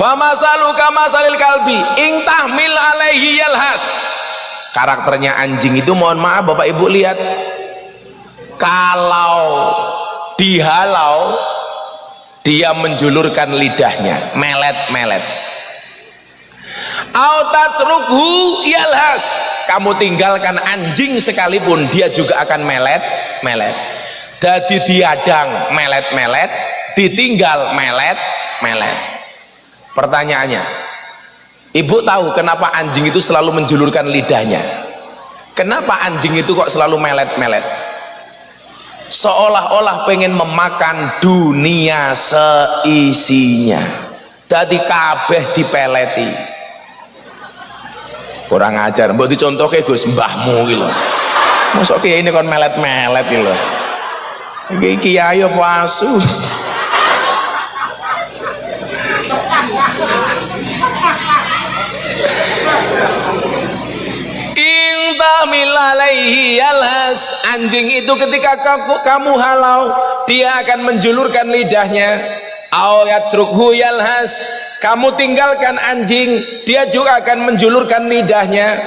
Famasalu kamasalil kalbi ing tahmil alaihi yalhas. Karakternya anjing itu, mohon maaf Bapak Ibu lihat, kalau dihalau dia menjulurkan lidahnya, melet-melet. Autatsruhu yalhas, kamu tinggalkan anjing sekalipun dia juga akan melet-melet. Jadi diadang melet-melet, ditinggal melet-melet. Pertanyaannya, ibu tahu kenapa anjing itu selalu menjulurkan lidahnya? Kenapa anjing itu kok selalu melet-melet? Seolah-olah pengen memakan dunia seisinya. Jadi kabeh dipeleti. Kurang ajar, mbok dicontohke Gus, mbahmu iki lho. Mosok kiai ini kon melet-melet iki lho. Iki kiai apa asu? Intamil alaihi yalhas, anjing itu ketika kamu halau dia akan menjulurkan lidahnya. Au yatrukhu yalhas, kamu tinggalkan anjing dia juga akan menjulurkan lidahnya,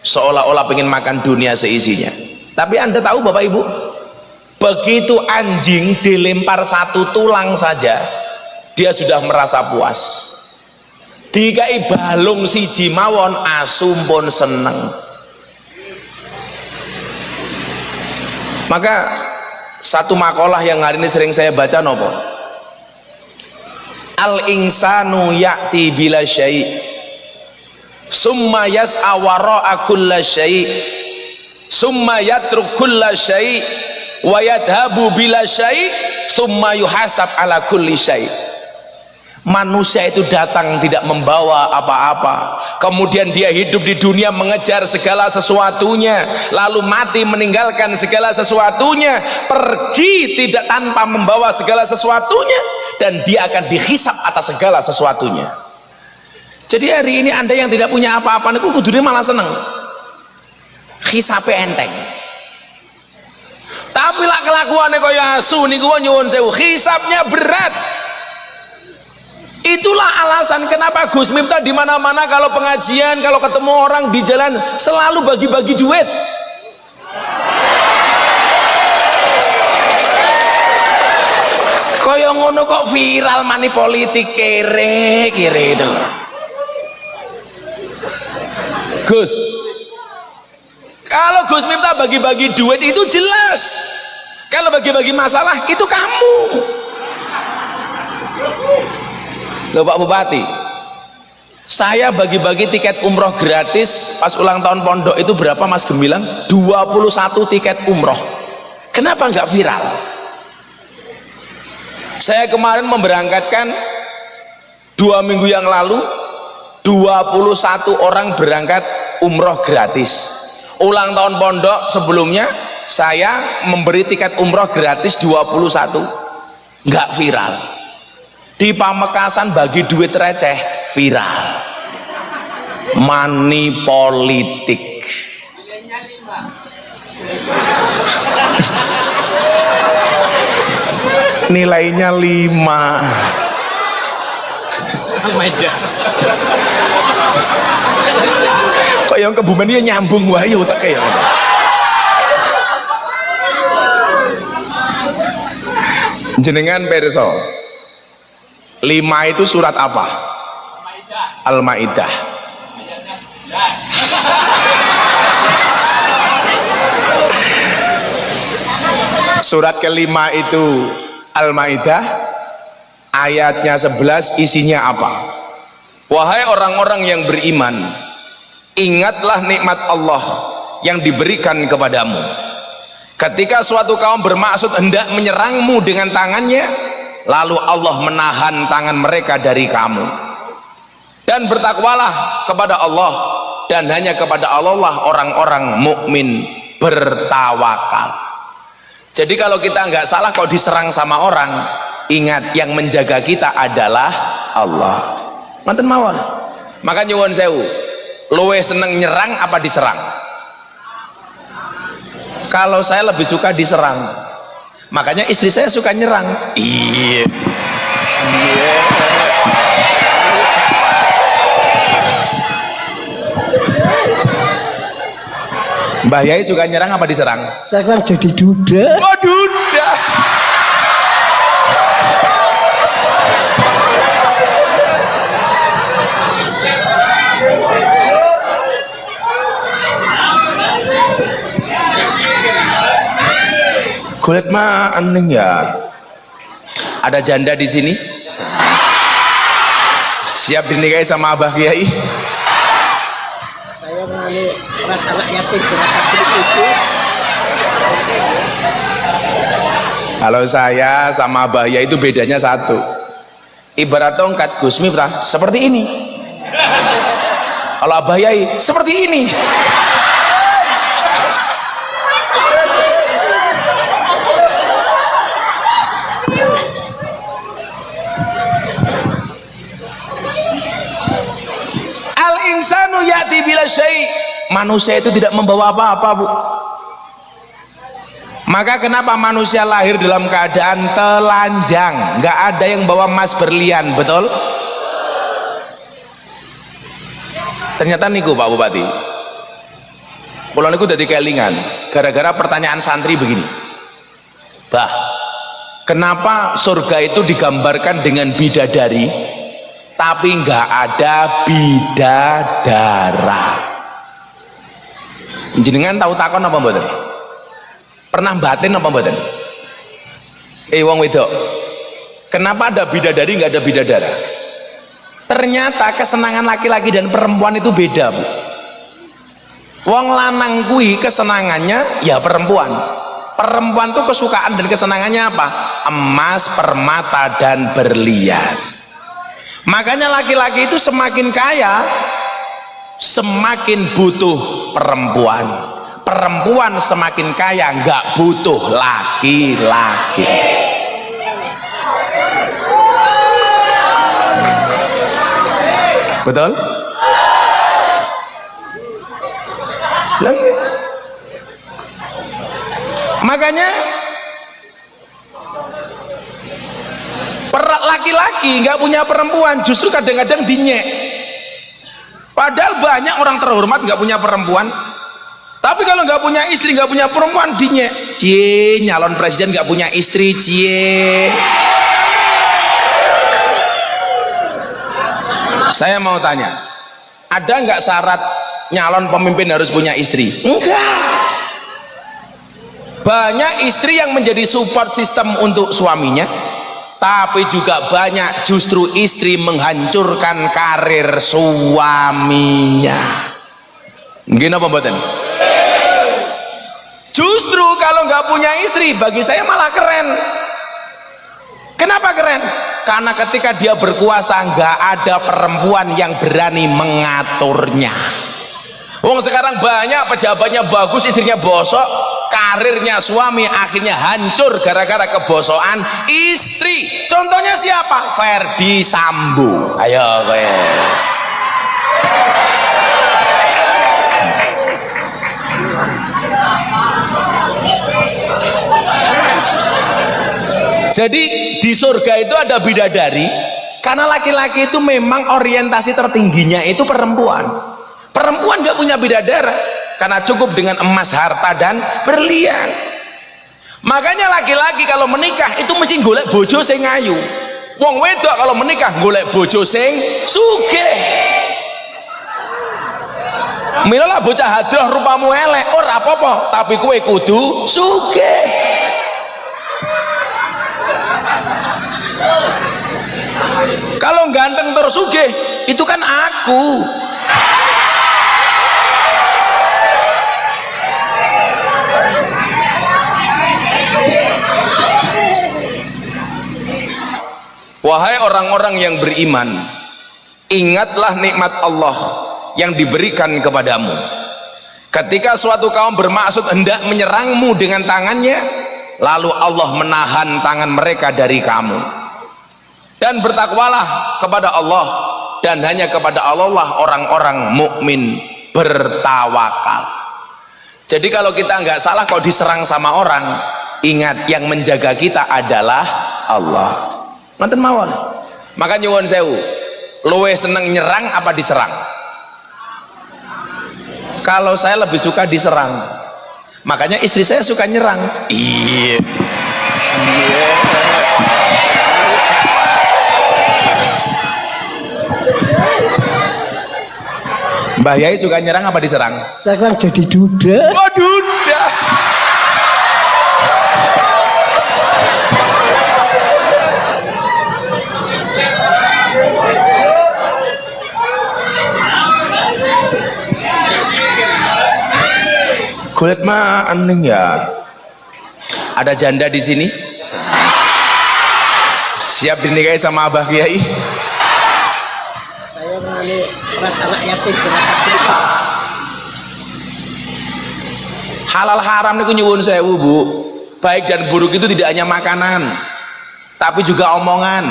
seolah-olah pengen makan dunia seisinya. Tapi Anda tahu Bapak Ibu, begitu anjing dilempar satu tulang saja dia sudah merasa puas. Dikai balung siji mawon asu pun seneng. Maka satu makalah yang hari ini sering saya baca nopo, al insanu ya'ti bila syai' summa yas'a wara'a kulla syai' summa yatruk kulla syai' wa yadhabu bila syai' summa yuhasab ala kulli syai'. Manusia itu datang tidak membawa apa-apa, kemudian dia hidup di dunia mengejar segala sesuatunya, lalu mati meninggalkan segala sesuatunya, pergi tidak tanpa membawa segala sesuatunya, dan dia akan dihisab atas segala sesuatunya. Jadi hari ini Anda yang tidak punya apa-apa niku kudune malah seneng, hisabe enteng. Tapi lah kelakuannya kaya asu niku nyuwun sewu, hisabnya berat. Itulah alasan kenapa Gus Miftah di mana-mana kalau pengajian, kalau ketemu orang di jalan selalu bagi-bagi duit. Kaya ngono kok viral mani politik kere itu loh. Gus, kalau Gus Miftah bagi-bagi duit itu jelas. Kalau bagi-bagi masalah itu kamu. Loh Pak Bupati, saya bagi-bagi tiket umroh gratis pas ulang tahun pondok itu berapa Mas Gemilang? 21 tiket umroh. Kenapa nggak viral? Saya kemarin memberangkatkan 2 minggu yang lalu 21 orang berangkat umroh gratis. Ulang tahun pondok sebelumnya saya memberi tiket umroh gratis 21, nggak viral. Di Pamekasan bagi duit receh viral. Money politik. Nilainya 5. Kok yang kebumen dia nyambung wayu tak kayak. Jenengan perso. 5 itu surat apa? Al-Maidah. Surat kelima itu Al-Maidah, ayatnya 11 isinya apa? Wahai orang-orang yang beriman, ingatlah nikmat Allah yang diberikan kepadamu. Ketika suatu kaum bermaksud hendak menyerangmu dengan tangannya, lalu Allah menahan tangan mereka dari kamu. Dan bertakwalah kepada Allah, dan hanya kepada Allah lah orang-orang mukmin bertawakal. Jadi kalau kita nggak salah kalau diserang sama orang, ingat yang menjaga kita adalah Allah. Manten mawon. Maka nyuwun sewu, luwe seneng nyerang apa diserang? Kalau saya lebih suka diserang. Makanya istri saya suka nyerang. Iya. Mbah Yai suka nyerang apa diserang? Sekarang jadi duda. Oh duda. Kulit mah aneh ya. Ada janda di sini? Siap dinikahi sama Abah Kiai? Saya mengalami anak yatim itu. Kalau saya sama Abah Kiai itu bedanya satu. Ibarat tongkat Gus Miftah seperti ini. Kalau Abah Kiai seperti ini. Al-insanu ya'ti bila syai'. Manusia itu tidak membawa apa-apa, Bu. Maka kenapa manusia lahir dalam keadaan telanjang, nggak ada yang bawa emas berlian, betul? Ternyata niku Pak Bupati, kalau niku jadi kelingan gara-gara pertanyaan santri begini, Bah, kenapa surga itu digambarkan dengan bidadari tapi nggak ada bidadara? Jenengan tahu takon apa mboten? Pernah batin apa mboten? Wong wedok, kenapa ada bidadari nggak ada bidadara? Ternyata kesenangan laki-laki dan perempuan itu beda, Bu. Wong lanang kui kesenangannya ya perempuan. Perempuan tuh kesukaan dan kesenangannya apa? Emas, permata dan berlian. Makanya laki-laki itu semakin kaya semakin butuh perempuan. Perempuan semakin kaya nggak butuh laki-laki. Betul? Makanya laki-laki nggak punya perempuan justru kadang-kadang dinyek. Padahal banyak orang terhormat nggak punya perempuan, tapi kalau nggak punya istri, nggak punya perempuan, dinyek. Cie, nyalon presiden nggak punya istri, cie. Saya mau tanya, ada nggak syarat nyalon pemimpin harus punya istri? Enggak. Banyak istri yang menjadi support system untuk suaminya, tapi juga banyak justru istri menghancurkan karir suaminya. Gini apa mboten? Justru kalau nggak punya istri bagi saya malah keren. Kenapa keren? Karena ketika dia berkuasa nggak ada perempuan yang berani mengaturnya. Wong sekarang banyak pejabatnya bagus, istrinya bosok, karirnya suami akhirnya hancur gara-gara kebosokan istri. Contohnya siapa? Ferdi Sambo. Ayo kowe. Jadi di surga itu ada bidadari karena laki-laki itu memang orientasi tertingginya itu perempuan. Perempuan gak punya bidadara karena cukup dengan emas, harta dan berlian. Makanya laki-laki kalau menikah itu mesti golek bojo sing ayu. Wong wedok kalau menikah golek bojo sing sugih. Milalah bocah hadrah rupamu elek ora apa-apa, tapi kowe kudu sugih. Kalau ganteng terus sugih itu kan aku. Wahai orang-orang yang beriman, ingatlah nikmat Allah yang diberikan kepadamu. Ketika suatu kaum bermaksud hendak menyerangmu dengan tangannya, lalu Allah menahan tangan mereka dari kamu. Dan bertakwalah kepada Allah, dan hanya kepada Allah lah orang-orang mukmin bertawakal. Jadi kalau kita nggak salah kalau diserang sama orang, ingat yang menjaga kita adalah Allah. Nanti mawon. Maka nyuwun sewu, luwe seneng nyerang apa diserang? Kalau saya lebih suka diserang. Makanya istri saya suka nyerang. Iya. Iya. Mbah Yai suka nyerang apa diserang? Sekarang jadi duda. Oh, duda. Kulit mah aneh ya. Ada janda di sini? Siap dinikahi sama Abah Kiai? Saya mengalami beras anak yatim beras sedikit. Halal haram niku nyuwun sewu, Bu. Baik dan buruk itu tidak hanya makanan, tapi juga omongan.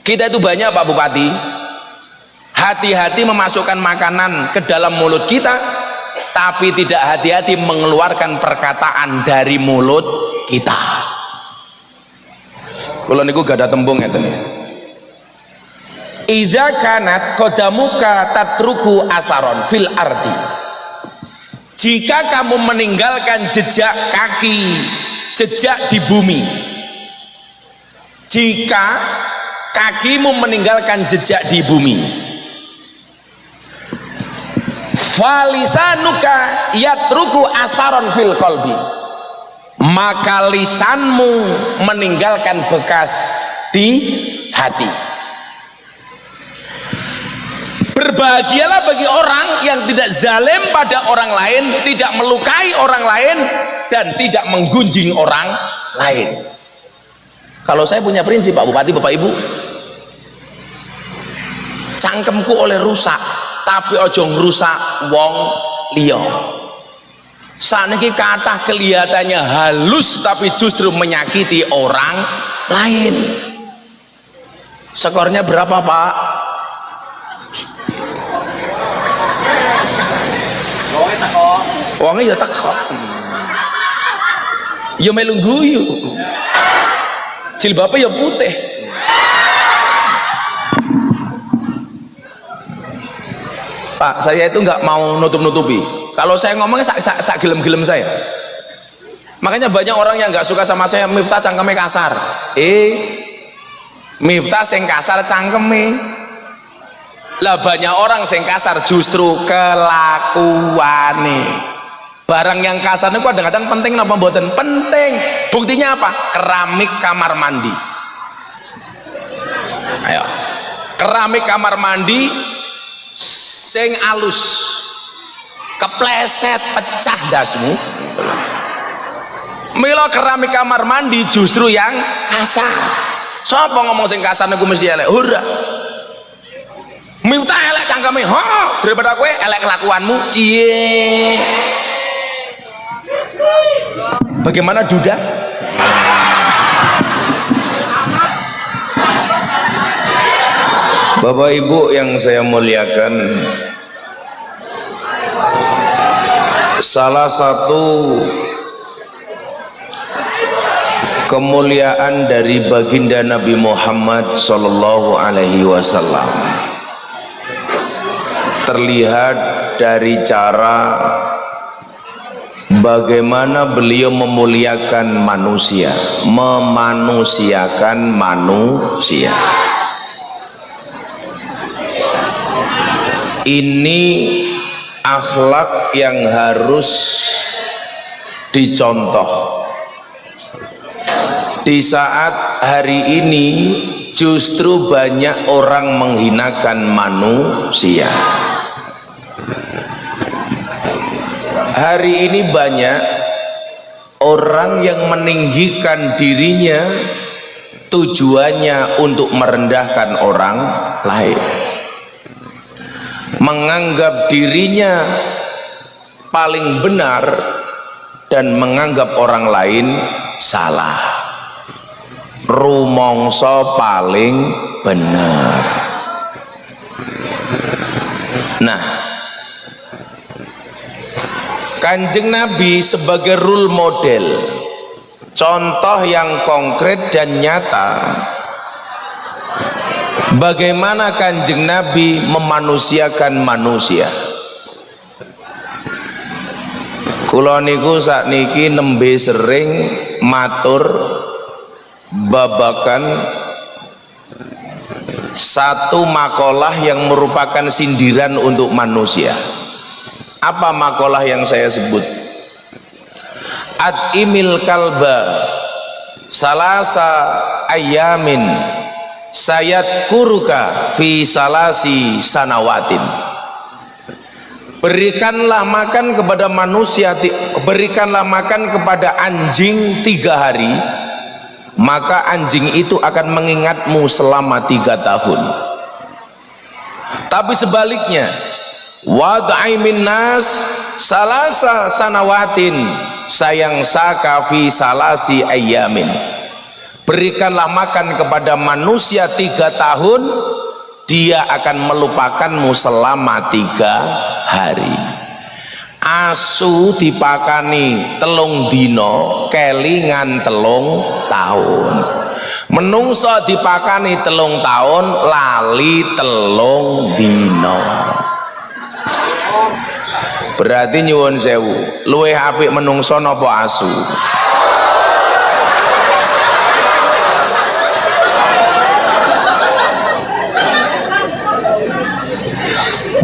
Kita itu banyak, Pak Bupati, hati-hati memasukkan makanan ke dalam mulut kita, tapi tidak hati-hati mengeluarkan perkataan dari mulut kita. Kalau niku gak ada tembung ya teman. Idza kanat qadamuka tatruku asaron fil ardi. Jika kamu meninggalkan jejak kaki, jejak di bumi. Jika kakimu meninggalkan jejak di bumi, falisanuka yatruku asaron fil qalbi, maka lisanmu meninggalkan bekas di hati. Berbahagialah bagi orang yang tidak zalim pada orang lain, tidak melukai orang lain, dan tidak menggunjing orang lain. Kalau saya punya prinsip, Pak Bupati, Bapak Ibu, cangkemku oleh rusak, tapi ojo ngrusak wong liya. Saniki kathah kelihatannya halus tapi justru menyakiti orang lain. Skornya berapa, Pak? Wongnya ya teko. Ya melu guyu. Jilbabnya ya putih. Pak, saya itu nggak mau nutup-nutupi. Kalau saya ngomongnya sak gelem-gelem saya. Makanya banyak orang yang nggak suka sama saya. Miftah cangkeme kasar. Miftah sing kasar cangkeme. Lah banyak orang sing kasar justru kelakuane. Barang yang kasar itu kadang-kadang penting napa mboten? Penting. Buktinya apa? Keramik kamar mandi. Ayo. Keramik kamar mandi sing alus kepleset pecah dasmu. Mila keramik kamar mandi justru yang kasar. Sapa ngomong sing kasar niku mesti elek? Ora. Miftah elek cangkeme, daripada kowe elek kelakuanmu. Cie. Bagaimana duda? Bapak Ibu yang saya muliakan, salah satu kemuliaan dari baginda Nabi Muhammad sallallahu alaihi wasallam terlihat dari cara bagaimana beliau memuliakan manusia, memanusiakan manusia. Ini akhlak yang harus dicontoh. Di saat hari ini justru banyak orang menghinakan manusia. Hari ini banyak orang yang meninggikan dirinya tujuannya untuk merendahkan orang lain, menganggap dirinya paling benar dan menganggap orang lain salah. Rumongso paling benar. Nah, Kanjeng Nabi sebagai role model, contoh yang konkret dan nyata bagaimana Kanjeng Nabi memanusiakan manusia. Kula niku sakniki nembe sering matur babakan satu makalah yang merupakan sindiran untuk manusia. Apa makalah yang saya sebut? At'imil kalba salasa ayamin sayadkuruka fi salasi sanawatin. Berikanlah makan kepada manusia, berikanlah makan kepada anjing 3 hari, maka anjing itu akan mengingatmu selama 3 tahun. Tapi sebaliknya, wad'i minnas salasa sanawatin sayang saka fi salasi ayamin. Berikanlah makan kepada manusia 3 tahun, dia akan melupakanmu selama 3 hari. Asu dipakani 3 dino, kelingan 3 tahun. Menungso dipakani 3 tahun, lali 3 dino. Berarti nyuwun sewu, luwih apik menungso napa asu?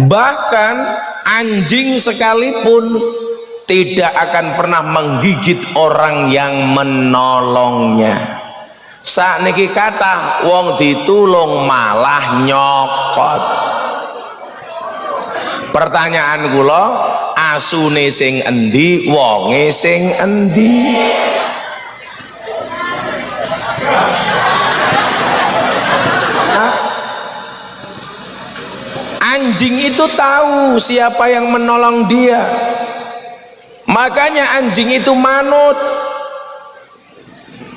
Bahkan anjing sekalipun tidak akan pernah menggigit orang yang menolongnya. Sakniki kata wong ditulung malah nyokot. Pertanyaan kula, asune sing endi, wonge sing endi? Anjing itu tahu siapa yang menolong dia, makanya anjing itu manut.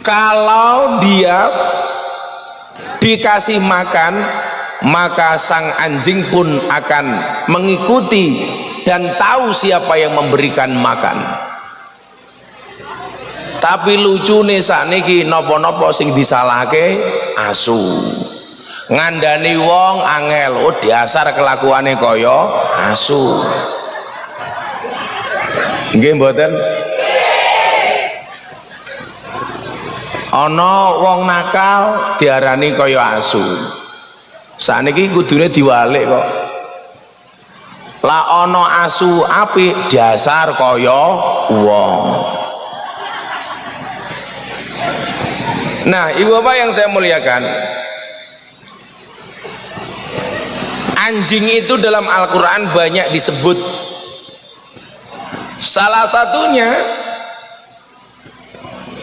Kalau dia dikasih makan, maka sang anjing pun akan mengikuti dan tahu siapa yang memberikan makan. Tapi lucu nih sakniki nopo-nopo sing disalahke asu. Ngandani wong angel, oh dasar kelakuane kaya asu. Nggih mboten? Ana wong nakal diarani kaya asu. Sakniki kudune diwalik kok. Lah ana asu apik dasar kaya wong. Nah, ibu bapak yang saya muliakan, anjing itu dalam Al-Quran banyak disebut. Salah satunya,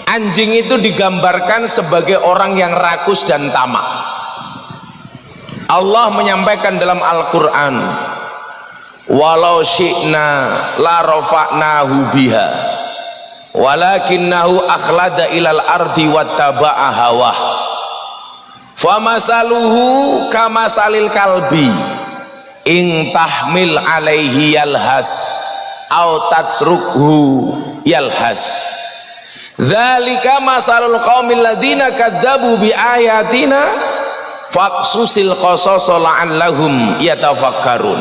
anjing itu digambarkan sebagai orang yang rakus dan tamak. Allah menyampaikan dalam Al-Quran, walau syi'na la rafa'nahu biha walakinnahu akhlada ilal ardi wattaba'a hawah famasaluhu kamasalil kalbi ing tahmil alaihi yalhas au tatsrukhu yalhas dzalika masalul qaumil ladina kadzabu bi ayatina faqsusil qasasa la'allahum yatafakkarun.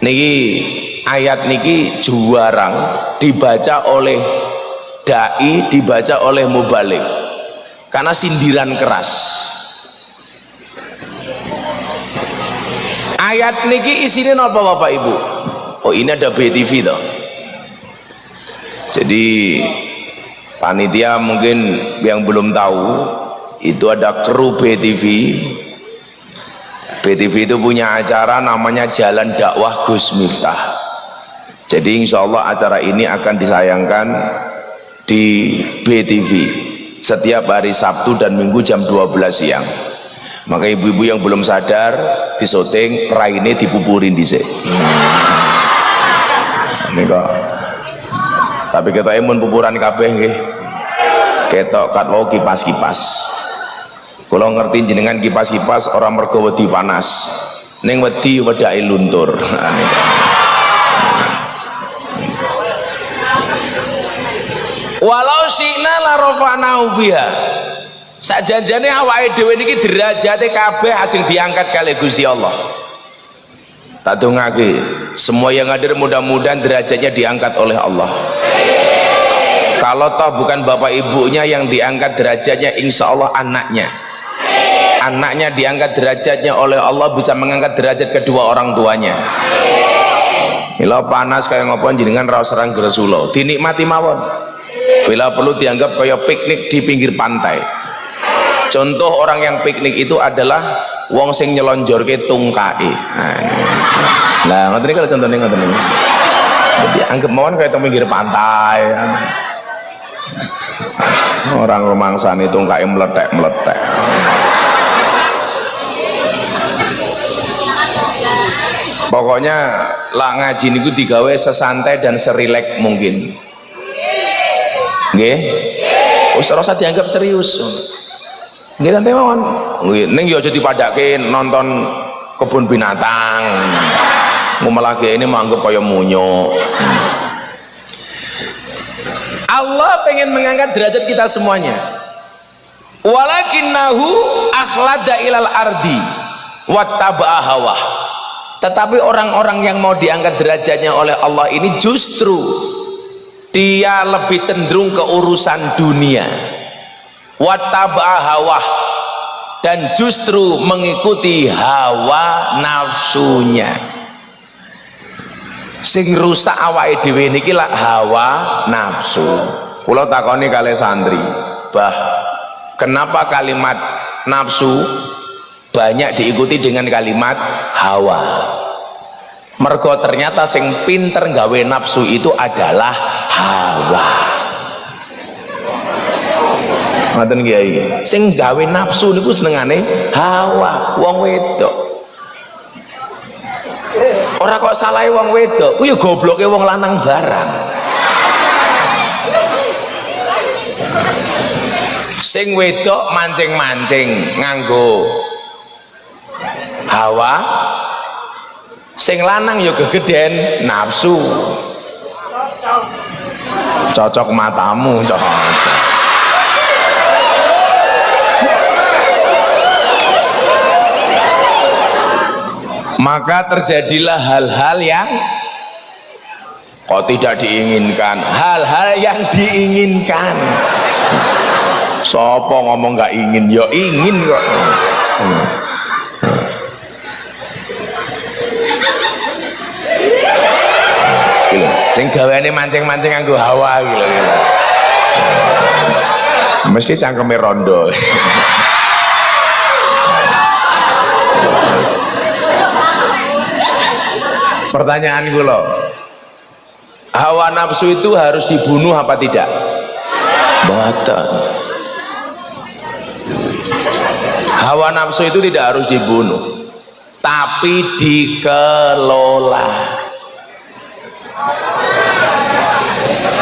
Niki ayat niki juarang dibaca oleh dai, dibaca oleh mubalik karena sindiran keras. Ayat niki isinya apa Bapak Ibu? Oh, ini ada BTV toh. Jadi panitia mungkin yang belum tahu, itu ada kru BTV. BTV itu punya acara namanya Jalan Dakwah Gus Miftah. Jadi insya Allah acara ini akan disayangkan di BTV setiap hari Sabtu dan Minggu jam 12 siang. Maka ibu-ibu yang belum sadar disyuting raine dipupurin dhisik. Ini kok. Tapi kita imun pupuran kabeh nggih. Ketok kat wau kipas-kipas. Kalau ngerti jenengan kipas-kipas orang mergo wedi panas. Ning wedi wedake luntur. Walau syi'na la rafa'nahu biha. Sajanjane awake dhewe niki derajate kabeh ajeng diangkat kali Gusti Allah. Tak dongake semua yang hadir mudah-mudahan derajatnya diangkat oleh Allah. Kalau toh bukan bapak ibunya yang diangkat derajatnya, insya Allah anaknya diangkat derajatnya oleh Allah, bisa mengangkat derajat kedua orang tuanya. Bila panas kayak ngopo jenengan ra serang Gresula, dinikmati mawon. Bila perlu dianggap kayak piknik di pinggir pantai. Contoh orang yang piknik itu adalah wong sing nyelonjorke tungkae. Nah, ngoten iki contohnya ngoten niku. Jadi anggap mawon kayak teng pinggir pantai. Orang rumangsane tungkae meletek-meletek. Pokoknya lah ngaji niku digawe sesantai dan serilek mungkin. Nggih? Wis ora usah dianggap serius. Nggih santai mawon. Nggih, ning yo aja dipadake nonton kebun binatang. Ngumelake ini menganggap kaya munyo. Allah pengen mengangkat derajat kita semuanya. Walakinnahu akhlada ilal ardi wattaba'a hawa. Tetapi orang-orang yang mau diangkat derajatnya oleh Allah ini justru dia lebih cenderung ke urusan dunia, wattaba'a hawa, dan justru mengikuti hawa nafsunya. Sing rusak awake dhewe niki lak hawa nafsu. Kula takoni kalih santri, "Bah, kenapa kalimat nafsu banyak diikuti dengan kalimat hawa?" Mergo ternyata sing pinter gawe nafsu itu adalah hawa. Ngoten Kiai. Sing gawe nafsu niku senengane hawa, wong wedok. Ora kok salahe wong wedok, ku ya gobloke wong lanang barang. Sing wedok mancing-mancing nganggo hawa, sing lanang ya gegeden nafsu. Cocok matamu, cocok. Maka terjadilah hal-hal yang kok tidak diinginkan, hal-hal yang diinginkan. Sopo ngomong gak ingin, ya ingin kok. Gitu. Sing gaweane mancing-mancing nganggo hawa gitu. Mesti cangkeme rondo. Pertanyaan gue loh, hawa nafsu itu harus dibunuh apa tidak? Betul. Hawa nafsu itu tidak harus dibunuh, tapi dikelola.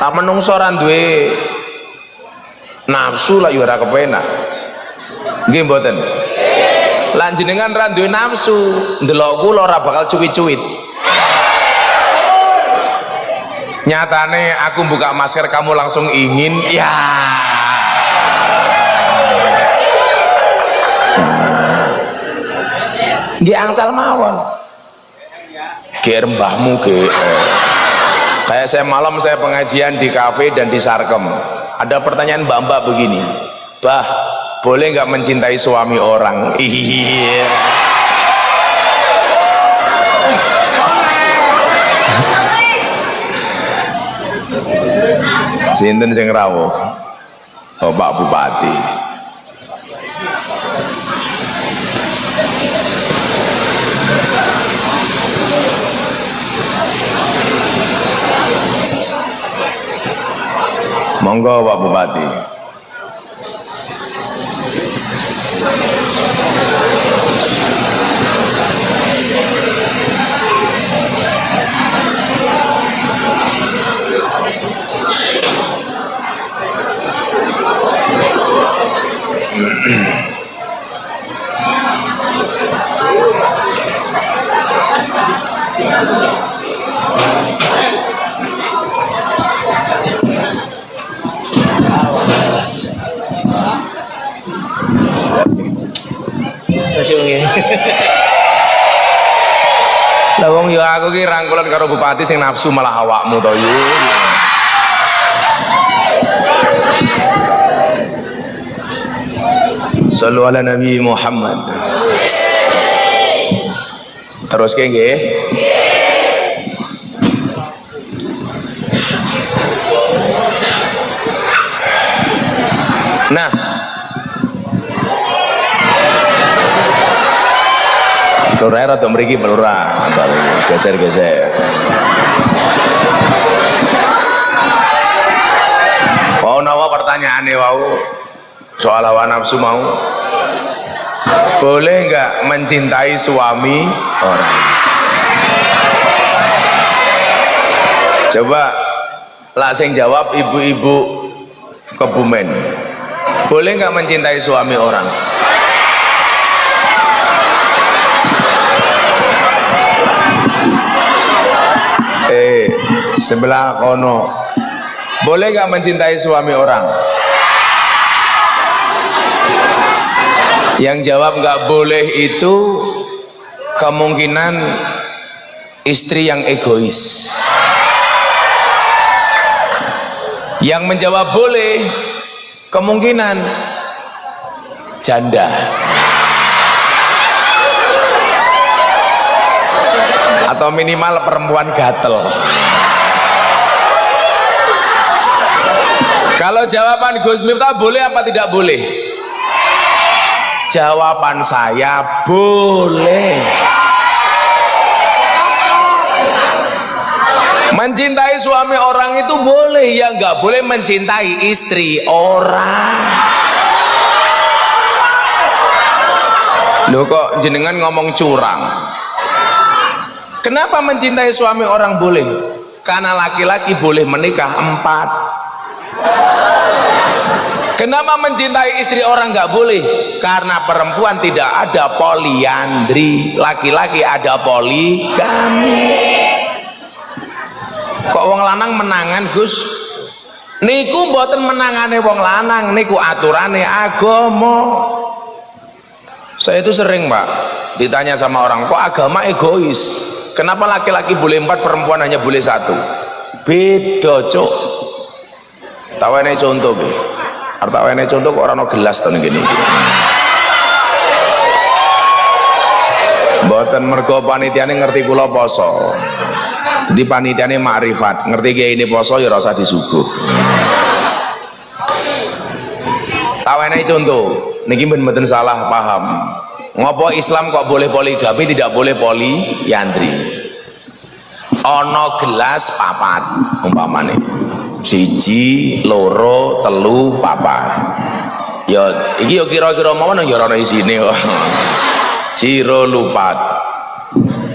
Tak menungso ora duwe nafsu lah yo ora kepenak. Nggih mboten? Lan jenengan ra duwe nafsu, ndelok kula ora bakal cuwit-cuwit. Nyatane aku buka masker kamu langsung ingin, ya. Nggih angsal mawon. Ger mbahmu ge. Kayak saya malam saya pengajian di kafe dan di Sarkem. Ada pertanyaan mbak-mbak begini, "Bah, boleh nggak mencintai suami orang?" Iya. Sinten sing rawuh? Oh, Pak Bupati. Monggo Pak Bupati. Lah wong ya aku ki rangkulan karo bupati sing nafsu malah awakmu to yo. Sallu ala Nabi Muhammad. Terus nggih. Nah, lurah rada mriki lurah, geser-geser. Mau nawa pertanyaane wau soal hawa nafsu mau. Boleh nggak mencintai suami orang? Coba lah sing jawab ibu-ibu Kebumen. Boleh nggak mencintai suami orang? Sebelah kono. Boleh nggak mencintai suami orang? Yang jawab nggak boleh itu kemungkinan istri yang egois. Yang menjawab boleh kemungkinan janda atau minimal perempuan gatel. Kalau jawaban Gus Miftah boleh apa tidak boleh? Jawaban saya boleh. Mencintai suami orang itu boleh, ya nggak boleh mencintai istri orang. Loh kok jenengan ngomong curang? Kenapa mencintai suami orang boleh? Karena laki-laki boleh menikah 4. Kenapa mencintai istri orang nggak boleh? Karena perempuan tidak ada poliandri, laki-laki ada poligami. Kok wong lanang menangan Gus? Niku mboten menangane wong lanang, niku aturane agama. Saya itu sering Pak ditanya sama orang, kok agama egois? Kenapa laki-laki boleh 4, perempuan hanya boleh 1? Beda cuk. Tawene contoh be. Artawene contoh kok orang gelas to ngene iki. Mboten mergo panitiane ngerti kula poso. Di panitiane makrifat, ngerti kayak ini poso ya rasa disuguh. Tawene contoh, niki mboten salah paham. Ngopo Islam kok boleh poligami tidak boleh poliandri? Ono gelas 4 umpamane. 1, 2, 3, 4. Ya iki yo kira-kira mawon ya ora ono isine kok. Jiro lupat.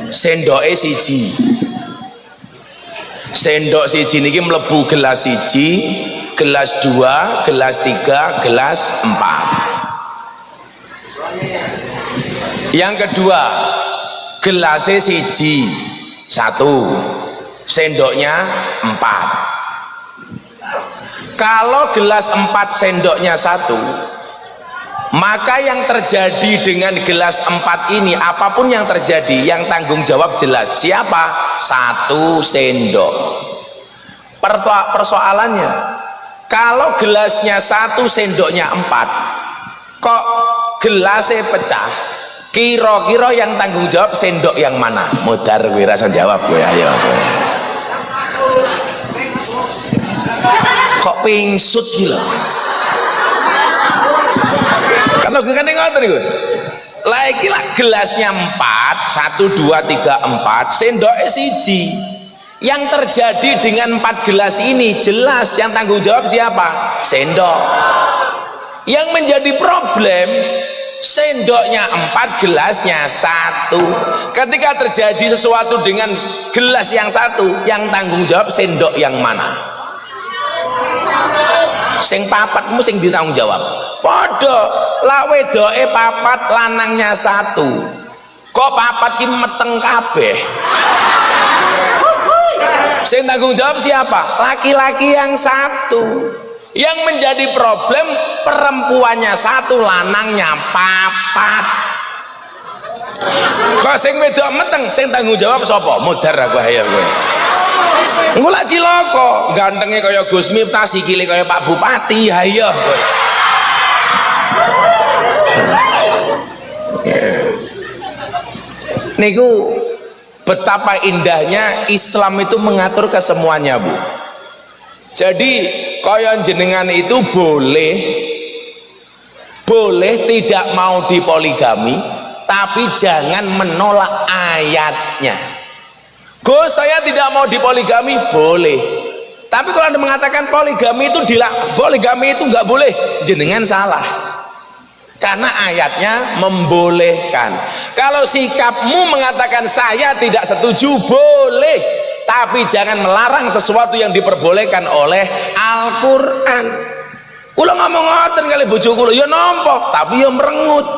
Sendoke 1. Sendok 1 niki mlebu gelas 1, gelas 2, gelas 3, gelas 4. Yang kedua, gelasnya 1, sendoknya 4. Kalau gelas 4 sendoknya 1, maka yang terjadi dengan gelas 4 ini, apapun yang terjadi, yang tanggung jawab jelas siapa? 1 sendok. Persoalannya, kalau gelasnya 1 sendoknya 4, kok gelasnya pecah, kira-kira yang tanggung jawab sendok yang mana? Modar gue rasa jawab gue, ayo. Kok pingsut gila? Karena gue kan ngoten Gus. Lagi lah gelasnya 4, 1, 2, 3, 4, sendoknya 1. Yang terjadi dengan 4 gelas ini jelas yang tanggung jawab siapa? Sendok. Yang menjadi problem, sendoknya 4, gelasnya 1. Ketika terjadi sesuatu dengan gelas yang 1, yang tanggung jawab sendok yang mana? Sing papatmu sing ditanggung jawab. Padha lak wedoke 4, lanangnya 1. Kok papat ki meteng kabeh? Sing tanggung jawab siapa? Laki-laki yang 1. Yang menjadi problem perempuannya 1, lanangnya 4. Kok sing wedok meteng, sing tanggung jawab sapa? Modar aku ayo kowe. Engko lak cilaka, gantenge kaya Gus Miftah, sikile kaya Pak Bupati, ayo kowe. Niku betapa indahnya Islam itu mengatur kesemuanya, Bu. Jadi kaya jenengan itu boleh tidak mau dipoligami, tapi jangan menolak ayatnya. Gus, saya tidak mau dipoligami, boleh. Tapi kalau Anda mengatakan poligami itu nggak boleh, jenengan salah. Karena ayatnya membolehkan. Kalau sikapmu mengatakan saya tidak setuju, boleh, tapi jangan melarang sesuatu yang diperbolehkan oleh Al-Quran. Kula ngomong ngoten kali bojo kula, ya nampa, tapi ya merengut.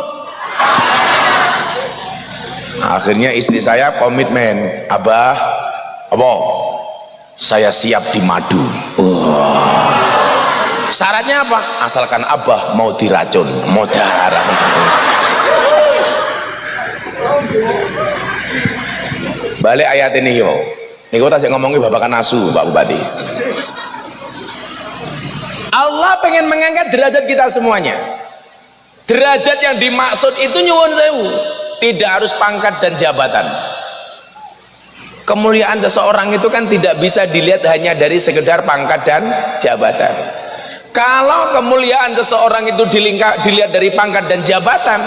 Akhirnya istri saya komitmen, Abah, apa? Saya siap di madu. Syaratnya apa? Asalkan Abah mau diracun, mau darah. Balik ayat ini yo. Niku tak ngomongin babakan asu, Pak Bupati. Allah pengen mengangkat derajat kita semuanya. Derajat yang dimaksud itu nyuwun sewu, tidak harus pangkat dan jabatan. Kemuliaan seseorang itu kan tidak bisa dilihat hanya dari sekedar pangkat dan jabatan. Kalau kemuliaan seseorang itu dilihat dari pangkat dan jabatan,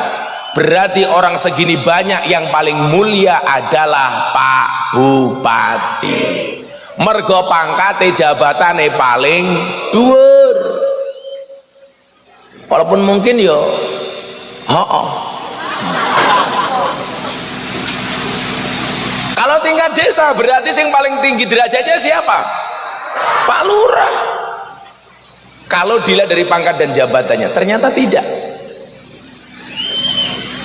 berarti orang segini banyak yang paling mulia adalah Pak Bupati. Mergo pangkate jabatane paling dhuwur. Walaupun mungkin yo kalau tingkat desa berarti yang paling tinggi derajatnya siapa? Pak Lurah. Kalau dilihat dari pangkat dan jabatannya, ternyata tidak.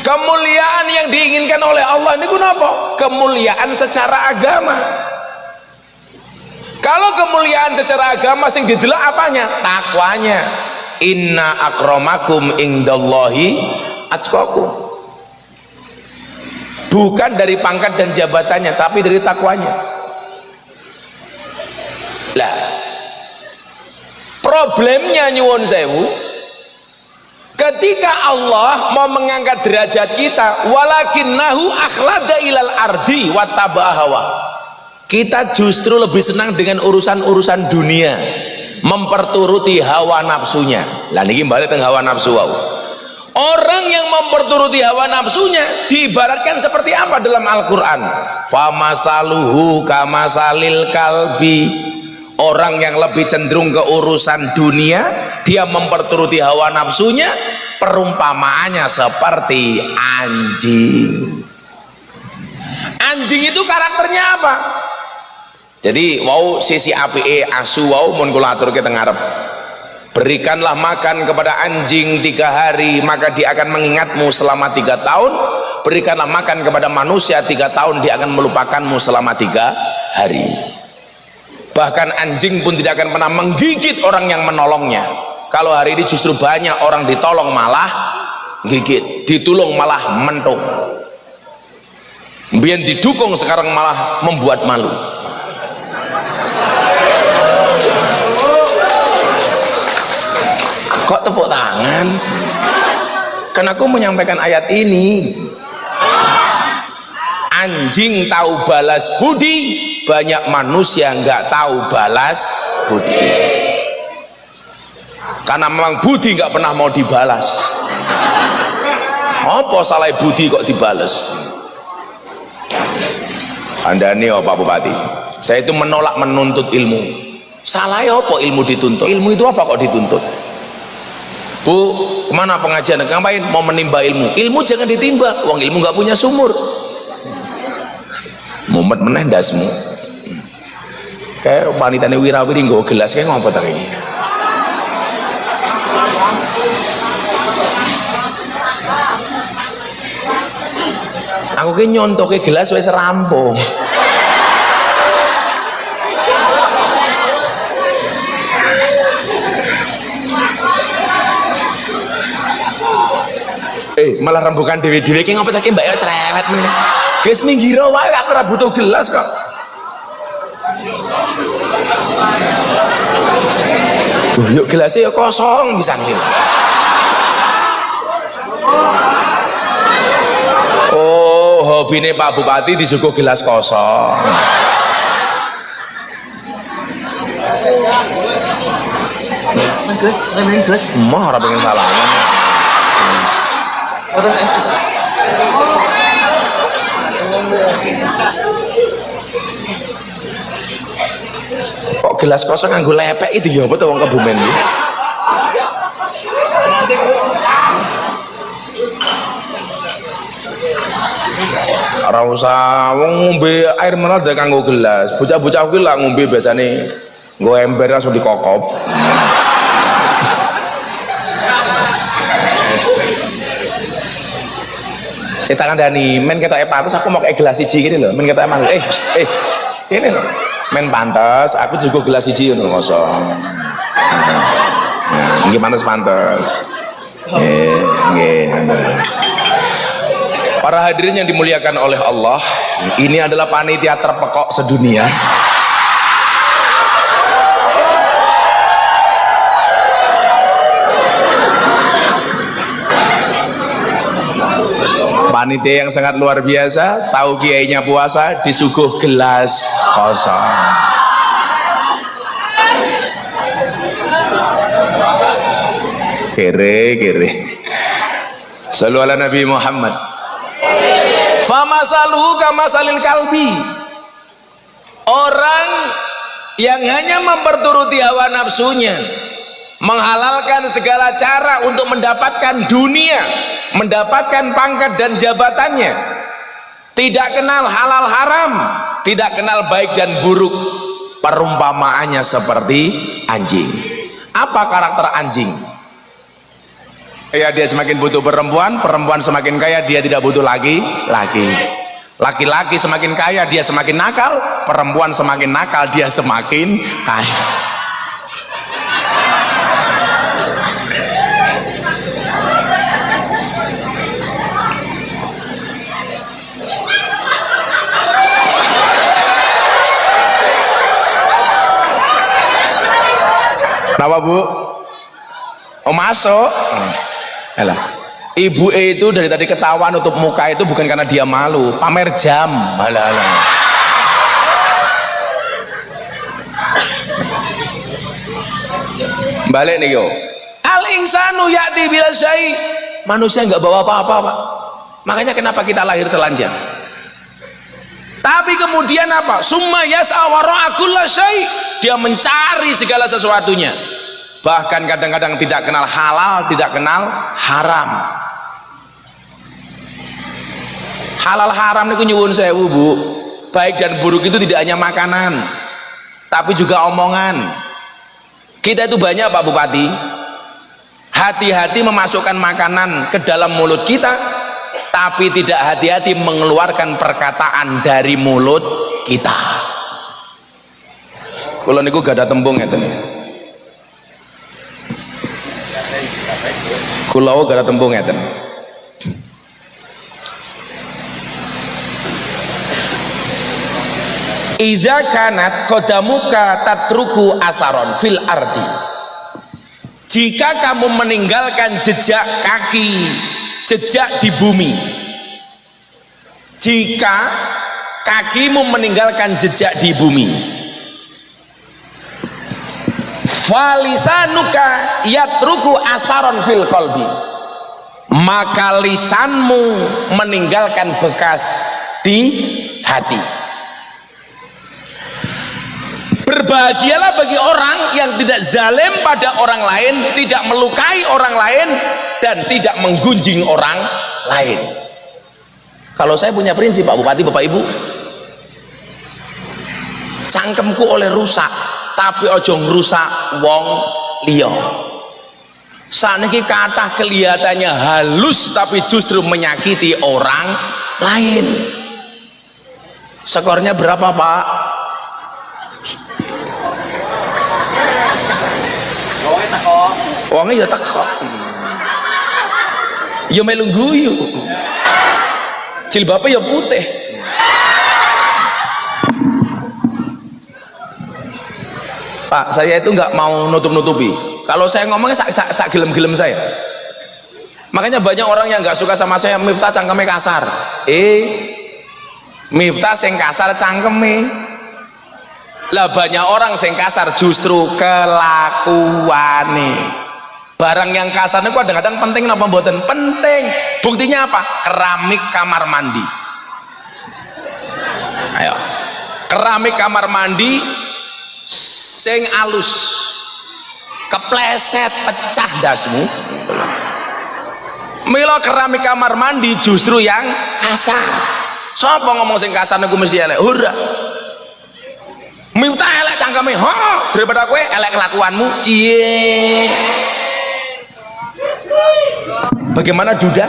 Kemuliaan yang diinginkan oleh Allah ini kenapa? Kemuliaan secara agama. Kalau kemuliaan secara agama sing didelok apanya? Takwanya. Inna akramakum indallahi atqakum. Bukan dari pangkat dan jabatannya, tapi dari takwanya. Lah, problemnya nyuwun sewu, ketika Allah mau mengangkat derajat kita, walakinnahu akhlada ilal ardi wattaba'a hawa. Kita justru lebih senang dengan urusan-urusan dunia, memperturuti hawa nafsunya. Lah niki balik teng hawa nafsu wau. Orang yang memperturuti hawa nafsunya diibaratkan seperti apa dalam Al-Qur'an? Famasaluhu kamasalil kalbi. Orang yang lebih cenderung ke urusan dunia, dia memperturuti hawa nafsunya, perumpamaannya seperti anjing. Anjing itu karakternya apa? Jadi wau sisi apike asu wau mun kula aturke teng ngarep. Berikanlah makan kepada anjing 3 hari, maka dia akan mengingatmu selama 3 tahun. Berikanlah makan kepada manusia 3 tahun, dia akan melupakanmu selama 3 hari. Bahkan anjing pun tidak akan pernah menggigit orang yang menolongnya. Kalau hari ini justru banyak orang ditolong malah gigit, ditulung malah mentung. Biar didukung sekarang malah membuat malu. Kok tepuk tangan? Karena aku menyampaikan ayat ini. Anjing tahu balas budi, banyak manusia nggak tahu balas budi. Karena memang budi nggak pernah mau dibalas. Apa salah budi kok dibalas? Anda nih Pak Bupati, saya itu menolak menuntut ilmu. Salahnya apa ilmu dituntut? Ilmu itu apa kok dituntut? Bu, kemana pengajian? Ngapain? Mau menimba ilmu. Ilmu jangan ditimba, uang ilmu nggak punya sumur. Mumet meneh ndasmu. Kayak wanitane wirawiri nggo gelas kayak ngopo ta iki. Aku ki nyontoke gelas wis rampung. malah rembukan dewe-dewe ki ngopo ta ki mbak ya cerewet men. Guys minggir wae aku ora butuh gelas kok. Yuk gelasnya ya kosong bisa nih. Oh, hobine Pak Bupati disuguh gelas kosong. Gus, remen Gus. Mah ora pengen salaman. Orang es. Kok gelas kosong nganggo lepek itu ya apa to wong Kebumen iki? Ora usah wong ngombe air mineral dek kanggo gelas. Bocah-bocah kuwi lah ngombe biasane nggo ember langsung dikokop. Kita kandhani men ketoke pantes aku mau kayak gelas siji gini loh. Men ketoke mang ini loh. Men pantes aku juga gelas siji ngono kosong. Nah, nggih pantes. Nggih. Para hadirin yang dimuliakan oleh Allah, ini adalah panitia terpekok sedunia. Panitia yang sangat luar biasa, tahu kiainya puasa disuguh gelas kosong. Kere. Sallu ala Nabi Muhammad. Famasaluhu kamasalil kalbi. Orang yang hanya memperturuti hawa nafsunya, menghalalkan segala cara untuk mendapatkan dunia, mendapatkan pangkat dan jabatannya, tidak kenal halal haram, tidak kenal baik dan buruk, perumpamaannya seperti anjing. Apa karakter anjing? Ya, dia semakin butuh perempuan, perempuan semakin kaya dia tidak butuh laki-laki. Laki-laki semakin kaya dia semakin nakal, perempuan semakin nakal dia semakin kaya. Kenapa Bu? Oh masuk? Alah. Ibu itu dari tadi ketawa nutup muka itu bukan karena dia malu, pamer jam. Alah. Balik nih yo. Al insanu ya'ti bil syai. Manusia nggak bawa apa-apa, Pak. Makanya kenapa kita lahir telanjang? Tapi kemudian apa? Summa yas'a wara'a kulla syai. Dia mencari segala sesuatunya. Bahkan kadang-kadang tidak kenal halal, tidak kenal haram. Halal haram niku nyuwun sewu Bu, baik dan buruk itu tidak hanya makanan tapi juga omongan. Kita itu banyak Pak Bupati hati-hati memasukkan makanan ke dalam mulut kita, tapi tidak hati-hati mengeluarkan perkataan dari mulut kita. Kalau niku gak ada tembung ngeten. Kulau gak ada tembung ngeten. Idza kanat qadamuka tatruku asaron fil ardi. Jika kamu meninggalkan jejak kaki, jejak di bumi. Jika kakimu meninggalkan jejak di bumi. Falisanuka yatruku asaron fil qalbi. Maka lisanmu meninggalkan bekas di hati. Berbahagialah bagi orang yang tidak zalim pada orang lain, tidak melukai orang lain, dan tidak menggunjing orang lain. Kalau saya punya prinsip Pak Bupati, Bapak Ibu, cangkemku oleh rusak, tapi ojo ngrusak wong liya. Saniki kathah kelihatannya halus tapi justru menyakiti orang lain. Skornya berapa Pak? Wongnya ya teko. ya melu guyu, jilbabnya ya putih. Pak, saya itu nggak mau nutup-nutupi. Kalau saya ngomongnya sak gelem-gelem saya. Makanya banyak orang yang nggak suka sama saya. Miftah cangkeme kasar. Miftah sing kasar cangkeme. Lah banyak orang sing kasar justru kelakuane. Barang yang kasar itu kadang-kadang penting apa mboten? Penting. Buktinya apa? Keramik kamar mandi. Ayo. Keramik kamar mandi sing alus kepleset pecah dasmu. Mila keramik kamar mandi justru yang kasar. Sapa ngomong sing kasar niku mesti elek? Ora. Miftah elek cangkeme, daripada kowe elek kelakuanmu. Cie. Bagaimana Duda?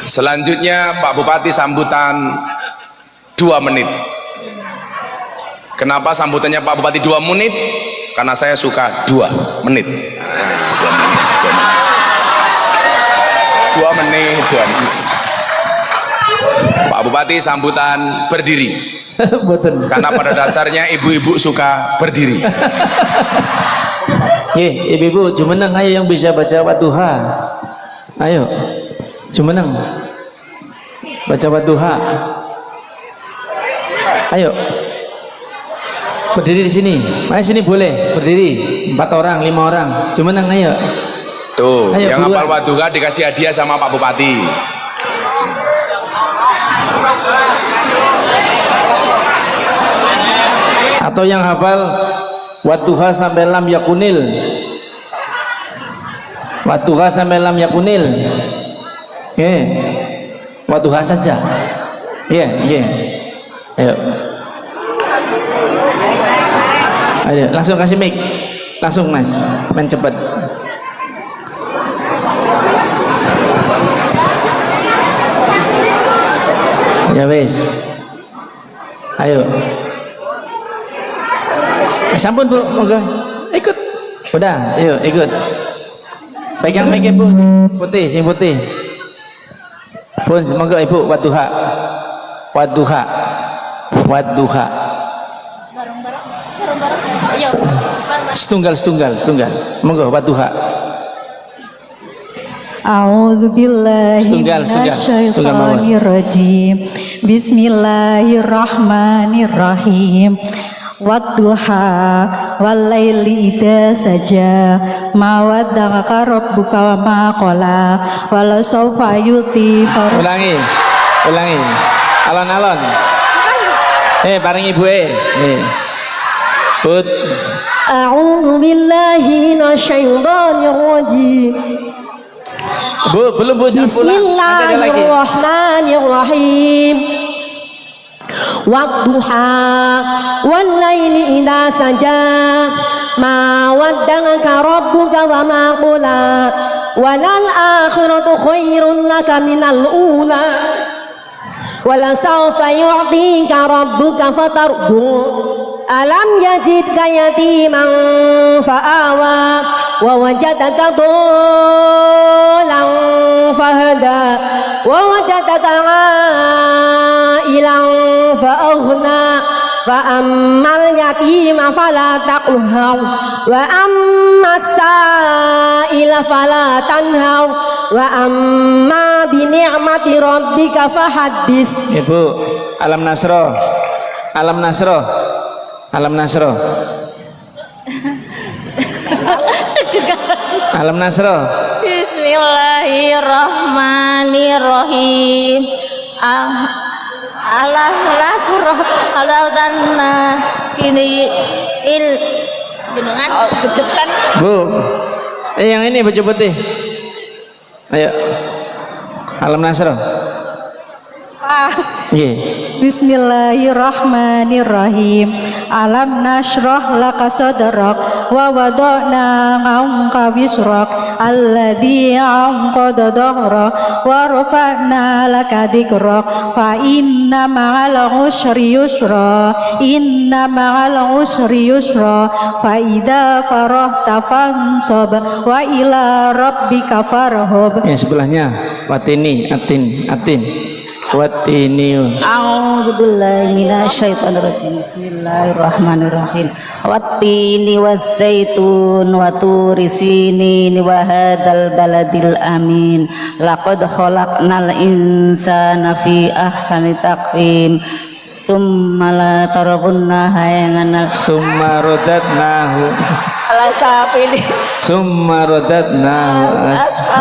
Selanjutnya Pak Bupati sambutan 2 menit. Kenapa sambutannya Pak Bupati 2 menit? Karena saya suka 2 menit. 2 menit. Pak Bupati sambutan berdiri. Karena pada dasarnya ibu-ibu suka berdiri. Ibu-ibu, jumeneng ayo yang bisa baca Wadduha. Ayo. Jumeneng. Baca Wadduha. Ayo. Berdiri di sini. Ayo sini boleh berdiri. 4 orang, 5 orang. Jumeneng ayo. Tuh, ayo, yang hafal Wadduha dikasih hadiah sama Pak Bupati. Atau yang hafal Wadduha sampai lam yakunil. Wadduha sampai lam yakunil. Wadduha saja. Ayo. Ayo, langsung kasih mic. Langsung Mas, main cepet. Ya wes. Ayo. Sampun Bu, moga ikut. Udah, ayo ikut. Pegang Bu, putih, sing putih. Pun semoga Ibu Wadduha. Bareng-bareng. Ayo. Setunggal. Monggo Wadduha. A'udzubillahi minasyaitonirrajim. Bismillahirrahmanirrahim. Wadduha walaili idza saja ma wadda'aka rabbuka wa ma qala wala sawfa yuti. Ulangi. Alon-alon. Bareng Ibu Put. A'udzu billahi minasyaitonir rajim. Bu, belum Bu, jangan pulang. Bismillahirrahmanirrahim. Wadduha walaili idza saja ma wadda'aka rabbuka wa ma qala walal akhiratu khairun laka minal ula wala sawfa yu'tika rabbuka fatardu alam yajidka yatiman fa'awa wa wajadaka dhalan fahada wa wajadaka ilang fa'aghna fa'ammal yatima fala taqhar wa ammas sa'ila fala tanhar wa amma bi ni'mati rabbika fahaddis. Ibu, Alam Nasro. Bismillahirrahmanirrahim. Alam Nasro aladanna ini jenengan jejekan. Bu, yang ini baju putih. Ayo. Alam Nasro. Pak. Nggih. Bismillahirrahmanirrahim. Alam nashrah laka sadrak wa wada'na 'anka wisrak alladzi 'anqadha dhahrak wa rafa'na laka dzikrak fa inna ma'al usri yusra inna ma'al usri yusra fa idza farahta fansab wa ila rabbika farhab. Yang sebelahnya watini atin watini. A'udzubillahi minasyaitonirrajim. Bismillahirrahmanirrahim. Wattini waszaitun wa turi sinin wa hadzal baladil amin. Laqad khalaqnal insana fi ahsani taqwim. Summa la tarabunna hayangan Summa rodatnahu ala safili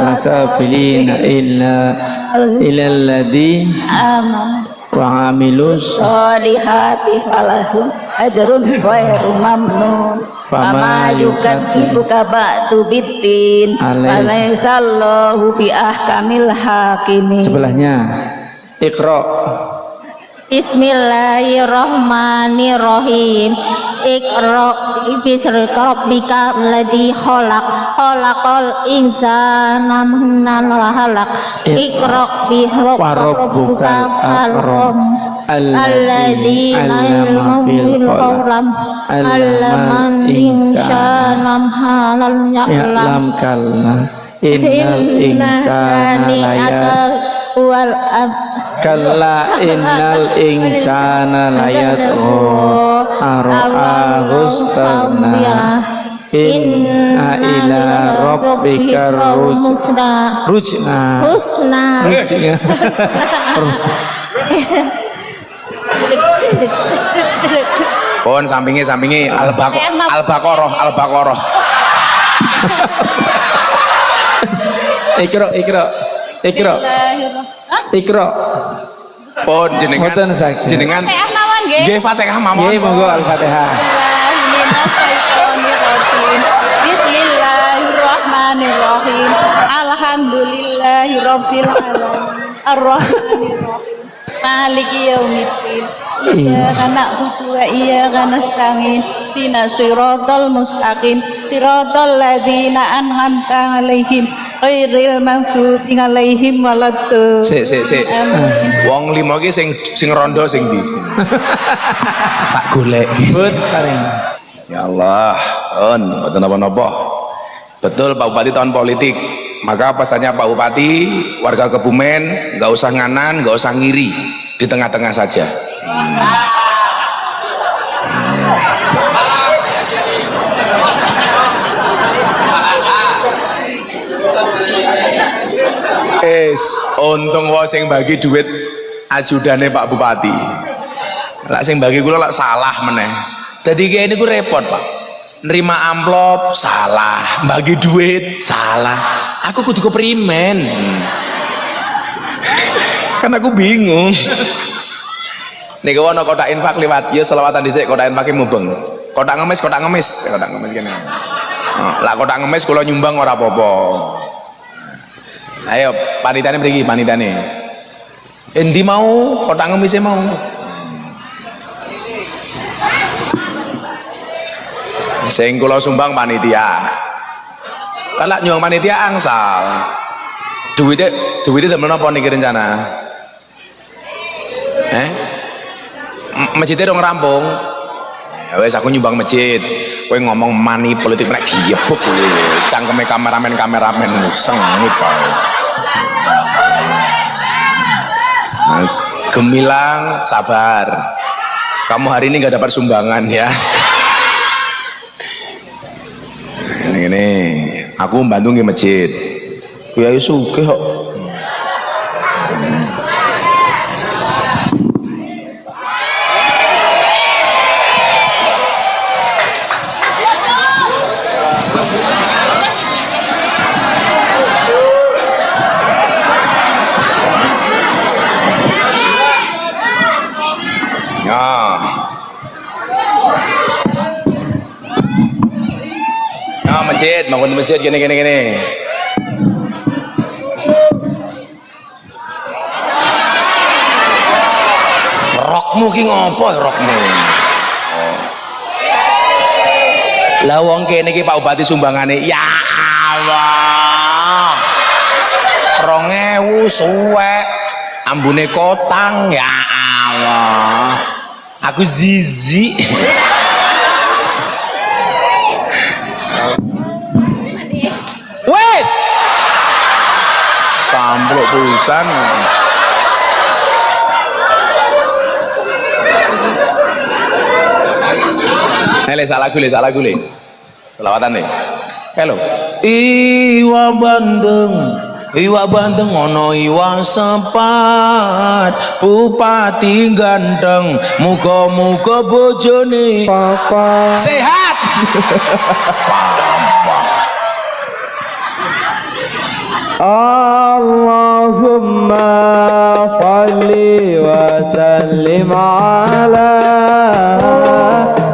asafilina illa alladhi aman wa amilus solihati falahum ajrun ghairu mamnun fama yukadzibuka ba'du biddin walaisallahu bi ahkamil hakimin. sebelahnya Iqra. Bismillahirrahmanirrahim. Iqra bismi rabbika alladzi khalaqal insana min 'alaq. Iqra bi rabbikal akram alladzi 'allama bil qalam 'allamal insana ma lam ya'lam. Kalla innal insana wal kalla innal insana layatgha ara'ahustana inna ila rabbika rujna Pon sampingi al-baqarah. Ikra. Pon jenengan Mboten saged. jenengan nggih Fatihah mawon. Nggih monggo Al-Fatihah. Bismillahirrahmanirrahim. Alhamdulillahirabbil alamin. Arrahmanirrahim. Maliki yaumiddin. Iyyaka na'budu wa iyyaka nasta'in. Ihdinas siratal mustaqim. Siratal ladzina an'amta 'alaihim ghairil maghdubi 'alaihim waladdallin. Sik. Wong limo iki sing rondo sing ndi? Tak golek. But paring. Ya Allah, mboten napa-napa. Betul Pak Bupati tahun politik. Maka pesannya Pak Bupati, warga Kebumen nggak usah nganan, nggak usah ngiri, di tengah-tengah saja. Untung wae sing bagi duit ajudane Pak Bupati. Lah sing bagi kula lak salah meneh. Dadi kene niku repot, Pak. Nerima amplop salah, bagi duit salah. Aku kudu keprimen. Kan aku bingung. Niku ana kotak infak liwat, ya selawatan dhisik kotak infake mubeng. Kotak ngemis kene. Lah kotak ngemis kula nyumbang ora apa-apa. Ayo panitane mriki panitane. Endi mau kotak ngemise mau. Sing kula sumbang panitia. Kan lak nyumbang panitia angsal. Duwite damel napa niki rencana? Masjidnya dong rampung. Ya wes aku nyumbang masjid. Kowe ngomong money politik nek diebuk kowe. Cangkeme kameramen sengit kok. Gemilang sabar. Kamu hari ini nggak dapat sumbangan ya. Ini aku membantu di masjid. Kiai sugih kok. Masjid, bangun masjid gini. rokmu ki ngopo rokmu? Lah wong kene iki Pak Bupati sumbangane ya Allah 2000 suwek ambune kotang ya Allah aku zizi wes samplok pulsan Nele salah gue selawatan nih halo iwa bandeng ono iwa sepat bupati ganteng muga-muga bojone papa sehat Allahumma salli wa sallim ala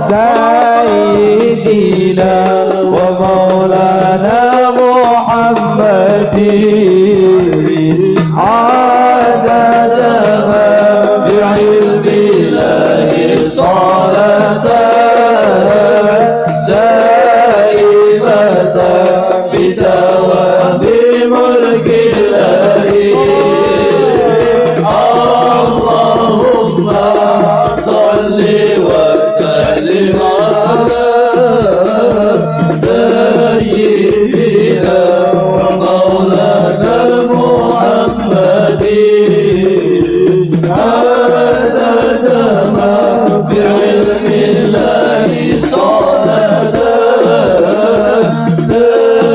sayyidina wa maulana Muhammadin adada ma fi ilmillahi salatan daimatan bidawami Allahumma salli wa sallim ala sayyidina wa maulana Muhammadin adada ma fi ilmillahi salatan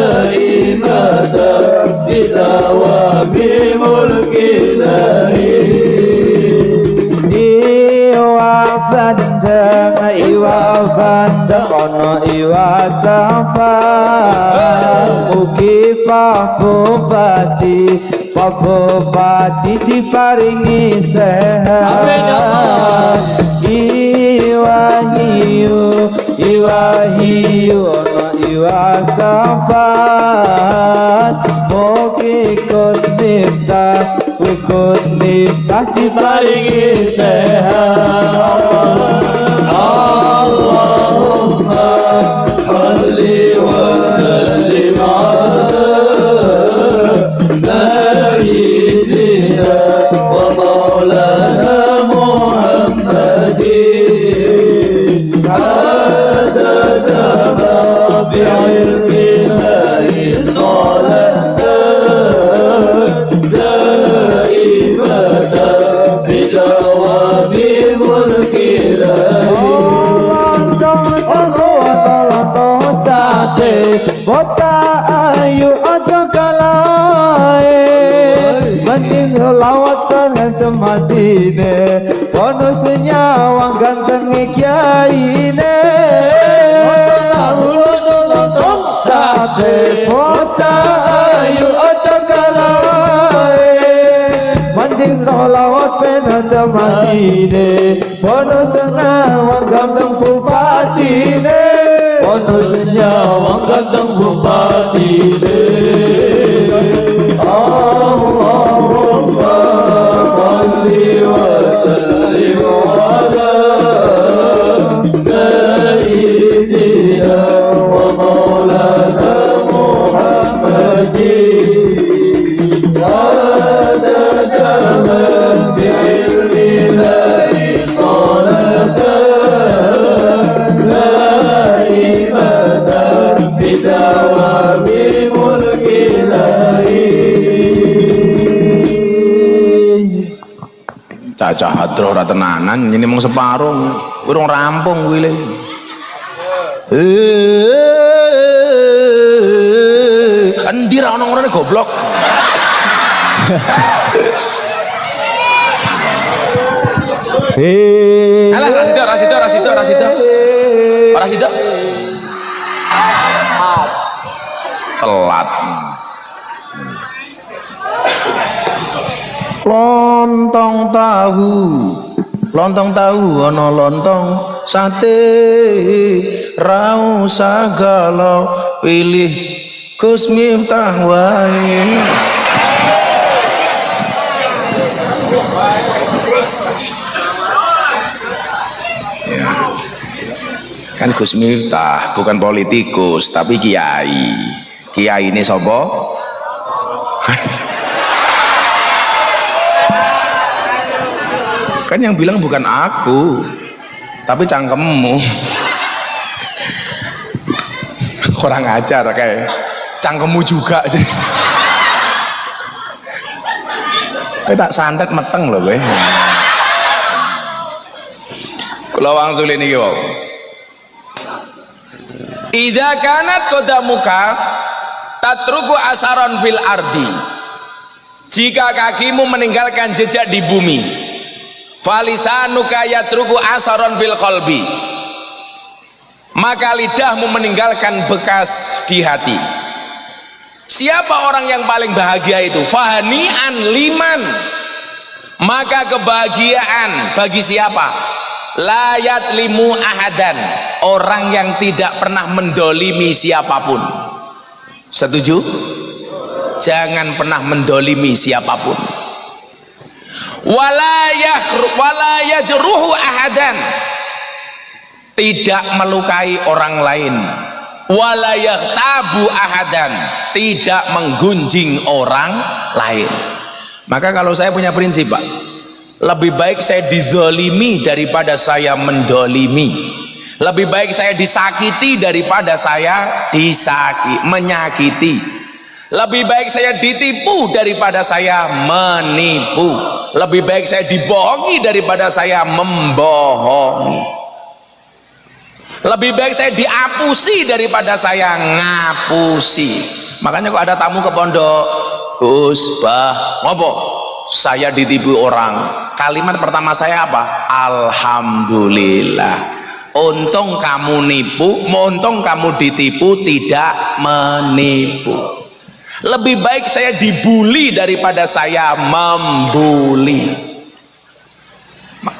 daimatan bidawami mulkillahi iwa bandeng ono iwa safar mugi Pak Bupati diparingi sehat iwa hiu ono iwa safar mugi Gus Miftah diparingi sehat Allahumma salli wa sallim ala sayyidina wa maulana Muhammadin adada ma bi ilmillahi salatan daimatan bidawami mulkillahi bocah ayu aja kalae mending selawat sangat sematine bonus nyawang ganteng kiyaine sate bocah ayu aja kalae mending selawat sangat sematine bonus nyawang ganteng bupatine bonusnya wong ganteng bupati Allahumma salli wa sallim ala sayyidina wa maulana Muhammadin adada ma bi ilmillahi salatan bidawami mulkillahi cacah hadroh ora tenanan ini mung separuh urung rampung kuwi le endi ra ono ngene goblok alah rasida telat lontong tahu ana lontong sate ra usah galau pilih Gus Miftah wae Kan Gus Miftah bukan politikus tapi kiai. Kiai ini sopo? Kan yang bilang bukan aku tapi cangkemmu. Kurang ajar kayak cangkemmu juga. Tapi tak santet meteng loh gue. Kalau wangsul ini yo. Idza kanat qadamuka tatruku asaron fil ardi. Jika kakimu meninggalkan jejak di bumi, falisanuka yatruku asaron fil qalbi. Maka lidahmu meninggalkan bekas di hati. Siapa orang yang paling bahagia itu? Fahani'an liman. Maka kebahagiaan bagi siapa? Layat limu ahadan, orang yang tidak pernah mendolimi siapapun. Setuju? Jangan pernah mendolimi siapapun. Walayajruhu ahadan, tidak melukai orang lain. Walayahtabu ahadan, tidak menggunjing orang lain. Maka kalau saya punya prinsip, Pak, lebih baik saya dizolimi daripada saya mendolimi. Lebih baik saya disakiti daripada saya menyakiti. Lebih baik saya ditipu daripada saya menipu. Lebih baik saya dibohongi daripada saya membohongi. Lebih baik saya diapusi daripada saya ngapusi. Makanya kok ada tamu ke pondok, Gus, Bah, ngopo? Saya ditipu orang. Kalimat pertama saya apa? Alhamdulillah. Untung kamu nipu, untung kamu ditipu, tidak menipu. Lebih baik saya dibully daripada saya membuli.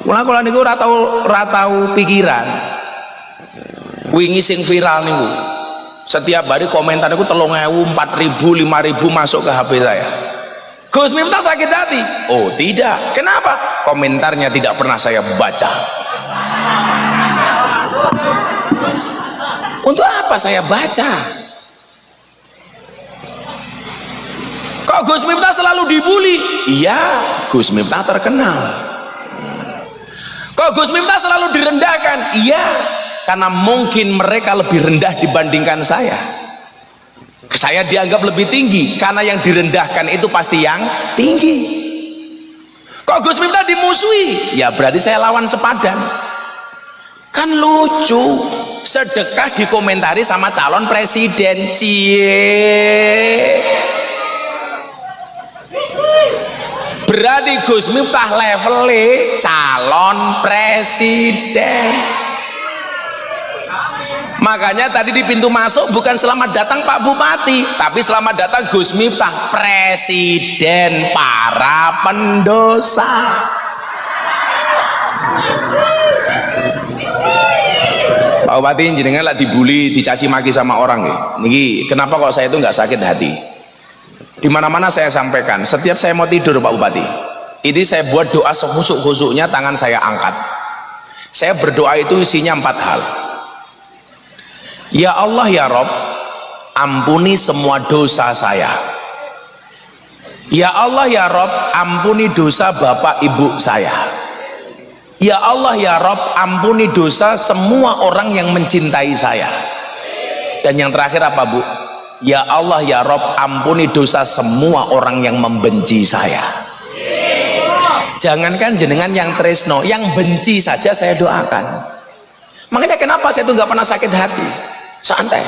Kula niku ora tau pikiran. Wingi sing viral niku. Setiap hari komentar niku 3.000, 4.000, 5.000 masuk ke HP saya. Gus Miftah sakit hati? Oh tidak. Kenapa? Komentarnya tidak pernah saya baca. Untuk apa saya baca? Kok Gus Miftah selalu dibully? Iya, Gus Miftah terkenal. Kok Gus Miftah selalu direndahkan? Iya, karena mungkin mereka lebih rendah dibandingkan saya. Saya dianggap lebih tinggi karena yang direndahkan itu pasti yang tinggi. Kok Gus Miftah dimusuhi? Ya berarti saya lawan sepadan. Kan lucu, sedekah dikomentari sama calon presiden. Cie. Berarti Gus Miftah levelnya calon presiden. Makanya tadi di pintu masuk bukan selamat datang Pak Bupati, tapi selamat datang Gus Miftah, presiden para pendosa. Pak Bupati jenengan lah dibully, dicaci maki sama orang ya. Niki kenapa kok saya itu nggak sakit hati? Di mana-mana saya sampaikan, setiap saya mau tidur Pak Bupati, ini saya buat doa sehusuk-husuknya, tangan saya angkat. Saya berdoa itu isinya 4 hal. Ya Allah ya Rob, ampuni semua dosa saya. Ya Allah ya Rob, ampuni dosa bapak ibu saya. Ya Allah ya Rob, ampuni dosa semua orang yang mencintai saya. Dan yang terakhir apa Bu? Ya Allah ya Rob, ampuni dosa semua orang yang membenci saya. Jangankan jenengan yang tresno, yang benci saja saya doakan. Makanya kenapa saya itu nggak pernah sakit hati, santai.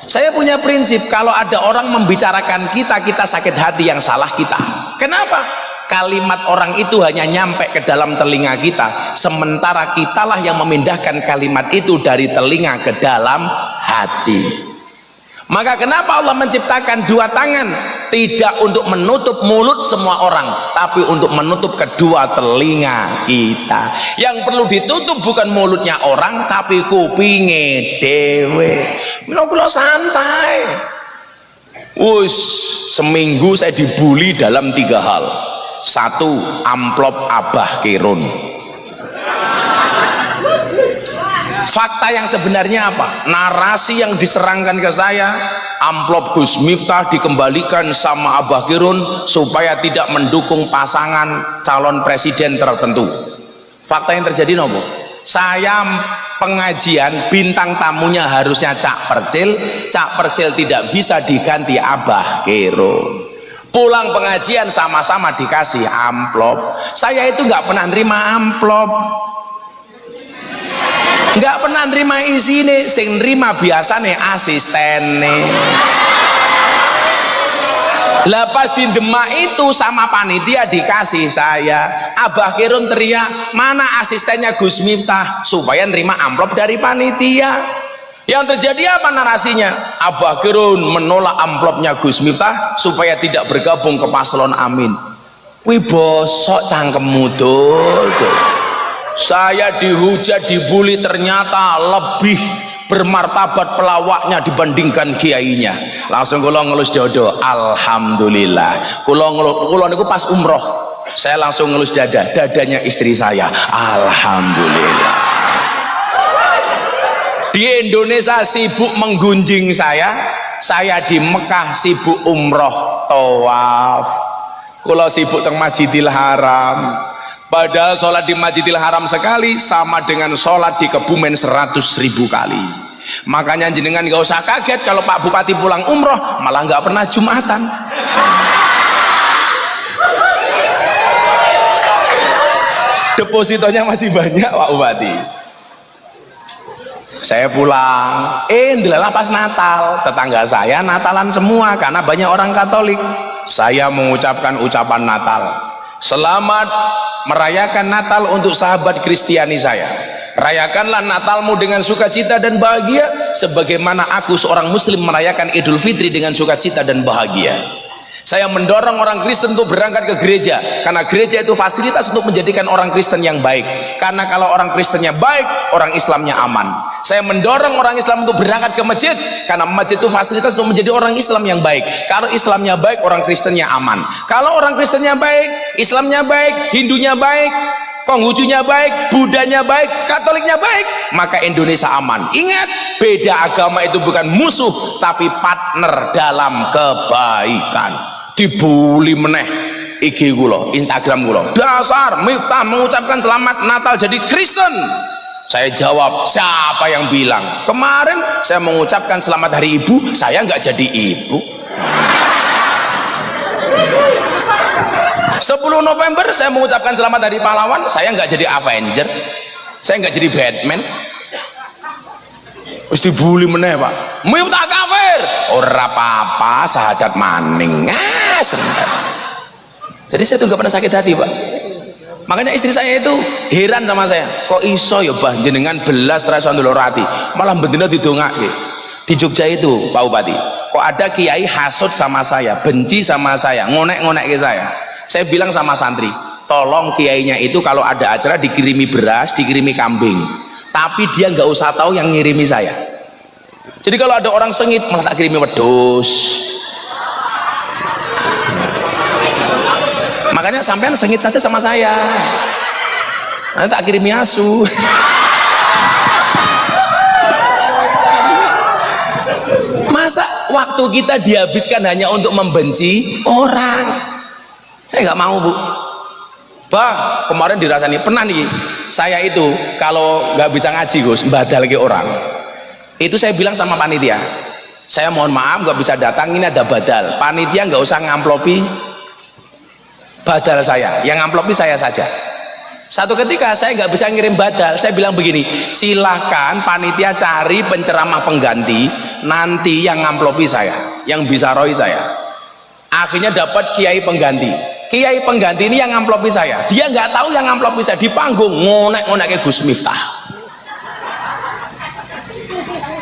Saya punya prinsip, kalau ada orang membicarakan kita sakit hati, yang salah kita. Kenapa? Kalimat orang itu hanya nyampe ke dalam telinga kita, sementara kitalah yang memindahkan kalimat itu dari telinga ke dalam hati. Maka kenapa Allah menciptakan 2 tangan? Tidak untuk menutup mulut semua orang, tapi untuk menutup kedua telinga kita. Yang perlu ditutup bukan mulutnya orang, tapi kupinge dewe. Mila santai. Seminggu saya dibully dalam 3 hal. 1, amplop Abah Kirun. Fakta yang sebenarnya apa? Narasi yang diserangkan ke saya, amplop Gus Miftah dikembalikan sama Abah Kirun supaya tidak mendukung pasangan calon presiden tertentu. Fakta yang terjadi nopo? Saya pengajian, bintang tamunya harusnya Cak Percil tidak bisa diganti Abah Kirun. Pulang pengajian sama-sama dikasih amplop. Saya itu nggak pernah nerima amplop, nggak pernah nerima isine, sing nerima biasane asistene. Lah pas di Demak itu sama panitia dikasih saya. Abah Kirun teriak, mana asistennya Gus Miftah, supaya nerima amplop dari panitia. Yang terjadi apa narasinya? Abah Kirun menolak amplopnya Gus Miftah supaya tidak bergabung ke paslon Amin. Wih bosok cangkemmu dul. Saya dihujat, dibully, ternyata lebih bermartabat pelawaknya dibandingkan kiainya. Langsung kula ngelus dodo, alhamdulillah. Kula niku pas umroh, saya langsung ngelus dadanya istri saya, alhamdulillah. Di Indonesia sibuk menggunjing saya di Mekah sibuk umroh tawaf. Kula sibuk teng Masjidil Haram. Padahal sholat di Masjidil Haram sekali sama dengan sholat di Kebumen 100.000 kali. Makanya jenengan gak usah kaget kalau Pak Bupati pulang umroh malah gak pernah Jumatan. Depositonya masih banyak Pak Bupati. Saya pulang, ndelalah pas Natal, tetangga saya Natalan semua karena banyak orang Katolik. Saya mengucapkan ucapan Natal, selamat merayakan Natal untuk sahabat Kristiani saya. Rayakanlah Natalmu dengan sukacita dan bahagia sebagaimana aku seorang muslim merayakan Idul Fitri dengan sukacita dan bahagia. Saya mendorong orang Kristen untuk berangkat ke gereja karena gereja itu fasilitas untuk menjadikan orang Kristen yang baik. Karena kalau orang Kristennya baik, orang Islamnya aman. Saya mendorong orang Islam untuk berangkat ke masjid karena masjid itu fasilitas untuk menjadi orang Islam yang baik. Kalau Islamnya baik, orang Kristennya aman. Kalau orang Kristennya baik, Islamnya baik, Hindunya baik, Konghucunya baik, Budanya baik, Katoliknya baik, maka Indonesia aman. Ingat, beda agama itu bukan musuh tapi partner dalam kebaikan. Dibully meneh IG kula, Instagram kula, dasar Miftah mengucapkan selamat Natal jadi Kristen. Saya jawab, siapa yang bilang? Kemarin saya mengucapkan selamat hari ibu, saya nggak jadi ibu. 10 November saya mengucapkan selamat hari pahlawan, saya nggak jadi Avenger, saya nggak jadi Batman. Terus dibully meneh Pak, Miftah kafir. Ora apa-apa, sahadat maning. Sebentar. Jadi saya tuh nggak pernah sakit hati Pak. Makanya istri saya itu heran sama saya, kok iso ya Bah jenengan belas rasa ndolor ati, malah bendina didongake. Di Jogja itu Pak Bupati, kok ada kiai hasut sama saya, benci sama saya, ngonek-ngonek ke saya. Saya bilang sama santri, tolong kiainya itu kalau ada acara dikirimi beras, dikirimi kambing, tapi dia nggak usah tahu yang ngirimi saya. Jadi kalau ada orang sengit malah tak kirimi wedhus. Makanya sampean sengit saja sama saya, nanti tak kirimi asu. Masa waktu kita dihabiskan hanya untuk membenci orang? Saya nggak mau Bu. Bang, kemarin dirasani pernah nih, saya itu kalau nggak bisa ngaji Gus, badal lagi orang. Itu saya bilang sama panitia, saya mohon maaf nggak bisa datang, ini ada badal. Panitia nggak usah ngamplopi badal saya, yang ngamplopi saya saja. Satu ketika saya nggak bisa ngirim badal, saya bilang begini, silahkan panitia cari penceramah pengganti, nanti yang ngamplopi saya, yang bisa roi saya. Akhirnya dapat kiai pengganti. Kiai pengganti ini yang ngamplopi saya, dia nggak tahu yang ngamplopi saya, di panggung ngonek-ngonek Gus Miftah.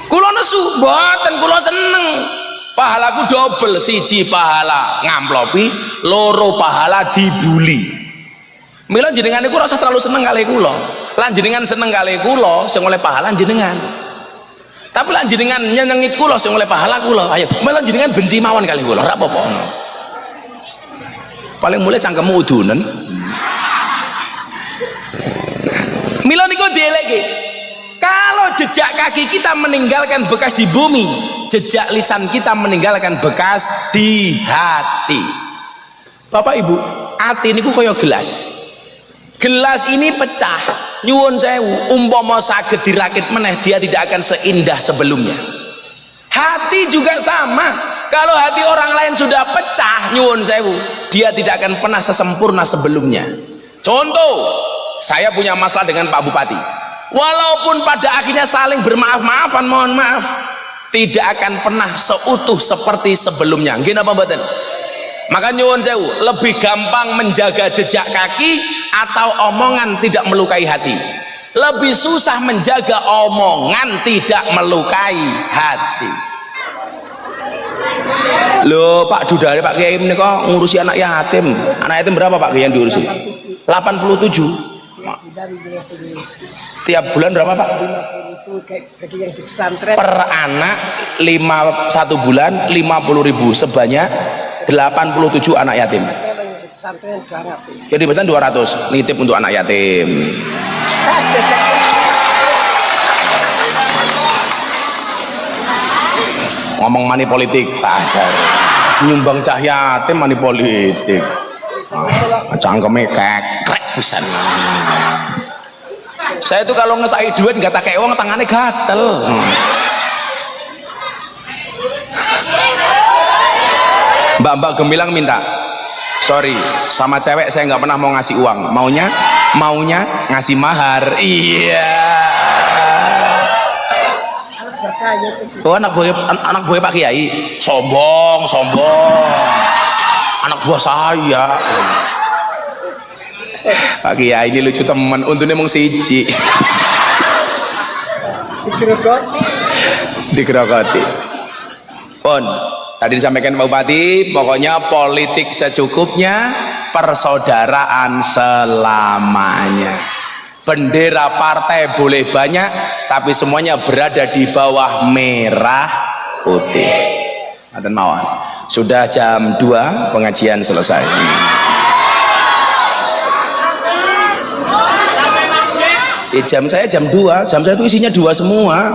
Kulo nesu, boten kulo seneng. Pahalaku double, siji pahala ngamplopi, loro pahala dibuli. Mila jenengan niku rasa terlalu seneng kali kula. Lan jenengan seneng kali kula sing oleh pahala jenengan. Tapi lan jenengan nyenengit kula sing oleh pahala kula. Ayo, mila jenengan benci mawon kali kula, ora apa-apa. Paling mulai cangkemmu udunen. Mila niku dieleke. Kalau jejak kaki kita meninggalkan bekas di bumi, jejak lisan kita meninggalkan bekas di hati. Bapak Ibu, hati ini kaya gelas. Gelas ini pecah, nyuwun sewu, umpama saged dirakit meneh dia tidak akan seindah sebelumnya. Hati juga sama. Kalau hati orang lain sudah pecah, nyuwun sewu, dia tidak akan pernah sesempurna sebelumnya. Contoh, saya punya masalah dengan Pak Bupati. Walaupun pada akhirnya saling bermaaf-maafan, mohon maaf, tidak akan pernah seutuh seperti sebelumnya. Nggih napa mboten? Maka nyuwun sewu, lebih gampang menjaga jejak kaki atau omongan tidak melukai hati? Lebih susah menjaga omongan tidak melukai hati. Loh Pak Dudare, Pak Kiai ini kok ngurusi anak yatim. Anak yatim berapa Pak Kiai yang diurusi? 87. Tiap bulan berapa Pak? Per anak 1 bulan 50.000, sebanyak 87 anak yatim. Jadi betul 200 nitip untuk anak yatim. Ngomong money politik tak ajar, nyumbang cah yatim money politik. Cangkeme kekrek pisan. Saya itu kalau ngesai duit nggak tak kayak uang, tangannya gatel. Mbak Gemilang minta, sorry, sama cewek saya nggak pernah mau ngasih uang, maunya ngasih mahar. Iya. Oh, anak buah Pak Kiai, sombong. Anak buah saya. Pak Kiai ini lucu teman, untungnya mung siji. Digerogoti. Pun tadi disampaikan Pak Bupati, pokoknya politik secukupnya, persaudaraan selamanya. Bendera partai boleh banyak, tapi semuanya berada di bawah merah putih. Aten mawon. Sudah jam 2, pengajian selesai. Jam saya jam 2, jam saya itu isinya 2 semua.